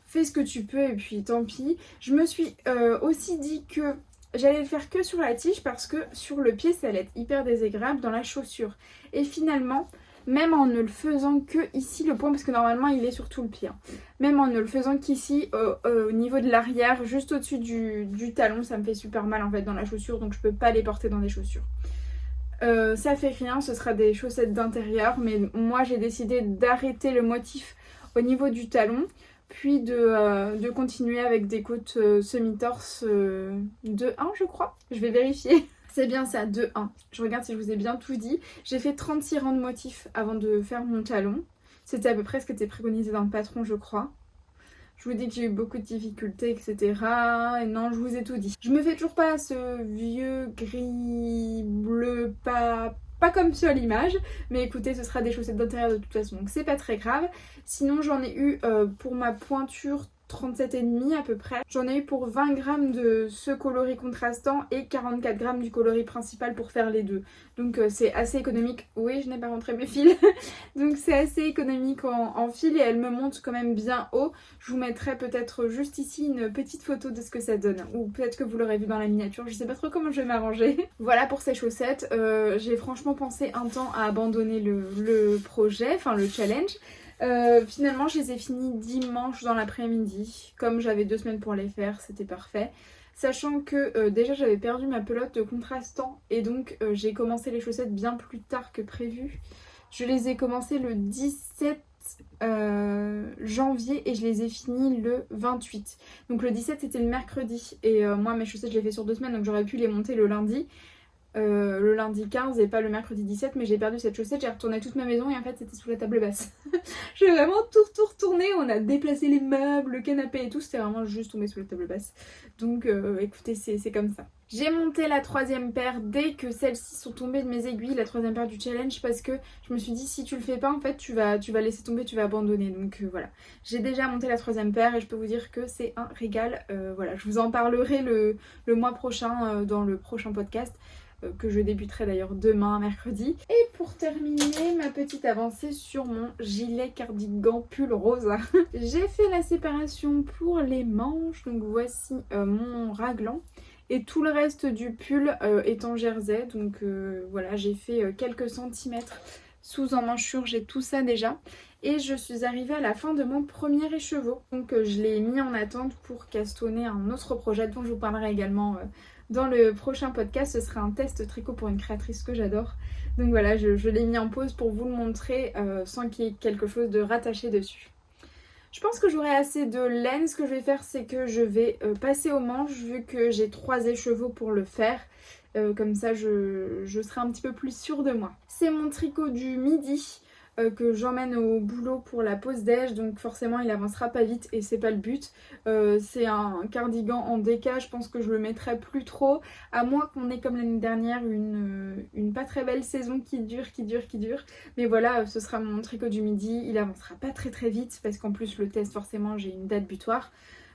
fais ce que tu peux et puis tant pis. Je me suis aussi dit que j'allais le faire que sur la tige parce que sur le pied ça allait être hyper désagréable dans la chaussure. Et finalement, même en ne le faisant que ici le point, parce que normalement il est sur tout le pied, hein. Même en ne le faisant qu'ici au niveau de l'arrière, juste au-dessus du talon, ça me fait super mal en fait dans la chaussure, donc je peux pas les porter dans des chaussures. Ça fait rien, ce sera des chaussettes d'intérieur, mais moi j'ai décidé d'arrêter le motif au niveau du talon, puis de continuer avec des côtes semi-torse de 1 je crois, je vais vérifier. C'est bien ça, 2-1. Je regarde si je vous ai bien tout dit. J'ai fait 36 rangs de motifs avant de faire mon talon. C'était à peu près ce qui était préconisé dans le patron, je crois. Je vous dis que j'ai eu beaucoup de difficultés, etc. Et non, je vous ai tout dit. Je me fais toujours pas ce vieux gris bleu, pas comme sur l'image. Mais écoutez, ce sera des chaussettes d'intérieur de toute façon, donc c'est pas très grave. Sinon, j'en ai eu pour ma pointure 37,5 à peu près. J'en ai eu pour 20 grammes de ce coloris contrastant et 44 grammes du coloris principal pour faire les deux. Donc c'est assez économique. Oui, je n'ai pas rentré mes fils. Donc c'est assez économique en fil et elle me monte quand même bien haut. Je vous mettrai peut-être juste ici une petite photo de ce que ça donne. Ou peut-être que vous l'aurez vu dans la miniature. Je sais pas trop comment je vais m'arranger. Voilà pour ces chaussettes. J'ai franchement pensé un temps à abandonner le projet, enfin le challenge. Finalement je les ai finis dimanche dans l'après-midi, comme j'avais 2 semaines pour les faire, c'était parfait. Sachant que déjà j'avais perdu ma pelote de contrastant et donc j'ai commencé les chaussettes bien plus tard que prévu. Je les ai commencées le 17 janvier et je les ai finis le 28. Donc le 17 c'était le mercredi et moi mes chaussettes je les fais sur 2 semaines donc j'aurais pu les monter le lundi 15 et pas le mercredi 17, mais j'ai perdu cette chaussette, j'ai retourné toute ma maison et en fait c'était sous la table basse. J'ai vraiment tout retourné, on a déplacé les meubles, le canapé et tout, c'était vraiment juste tombé sous la table basse. Donc écoutez, c'est comme ça. J'ai monté la 3e paire dès que celles-ci sont tombées de mes aiguilles, la 3e paire du challenge, parce que je me suis dit si tu le fais pas en fait tu vas laisser tomber, tu vas abandonner. Donc voilà, j'ai déjà monté la 3e paire et je peux vous dire que c'est un régal. Voilà, je vous en parlerai le mois prochain dans le prochain podcast. Que je débuterai d'ailleurs demain mercredi. Et pour terminer ma petite avancée sur mon gilet cardigan pull rosa. J'ai fait la séparation pour les manches, donc voici mon raglan. Et tout le reste du pull est en jersey, donc voilà, j'ai fait quelques centimètres sous emmanchure, j'ai tout ça déjà. Et je suis arrivée à la fin de mon premier écheveau. Donc je l'ai mis en attente pour castonner un autre projet dont je vous parlerai également dans le prochain podcast. Ce sera un test tricot pour une créatrice que j'adore. Donc voilà, je l'ai mis en pause pour vous le montrer sans qu'il y ait quelque chose de rattaché dessus. Je pense que j'aurai assez de laine. Ce que je vais faire, c'est que je vais passer aux manches vu que j'ai 3 écheveaux pour le faire. Comme ça, je serai un petit peu plus sûre de moi. C'est mon tricot du midi que j'emmène au boulot pour la pause déj, donc forcément il avancera pas vite et c'est pas le but. C'est un cardigan en déca, je pense que je le mettrai plus trop, à moins qu'on ait comme l'année dernière une pas très belle saison qui dure. Mais voilà, ce sera mon tricot du midi, il avancera pas très vite parce qu'en plus le test forcément j'ai une date butoir.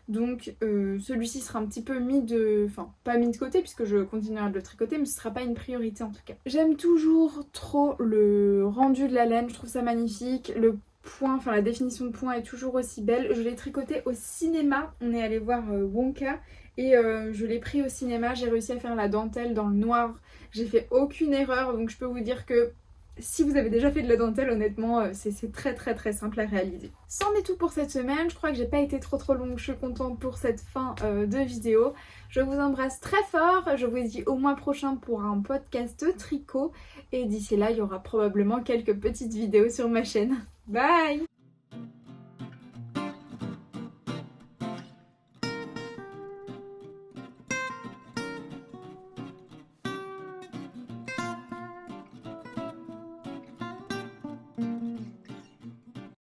Donc celui-ci sera un petit peu mis de... Enfin, pas mis de côté puisque je continuerai de le tricoter, mais ce sera pas une priorité en tout cas. J'aime toujours trop le rendu de la laine, je trouve ça magnifique. Le point, enfin la définition de point est toujours aussi belle. Je l'ai tricoté au cinéma, on est allé voir Wonka et je l'ai pris au cinéma. J'ai réussi à faire la dentelle dans le noir, j'ai fait aucune erreur, donc je peux vous dire que si vous avez déjà fait de la dentelle, honnêtement, c'est très simple à réaliser. C'en est tout pour cette semaine. Je crois que j'ai pas été trop longue. Je suis contente pour cette fin de vidéo. Je vous embrasse très fort. Je vous dis au mois prochain pour un podcast tricot. Et d'ici là, il y aura probablement quelques petites vidéos sur ma chaîne. Bye!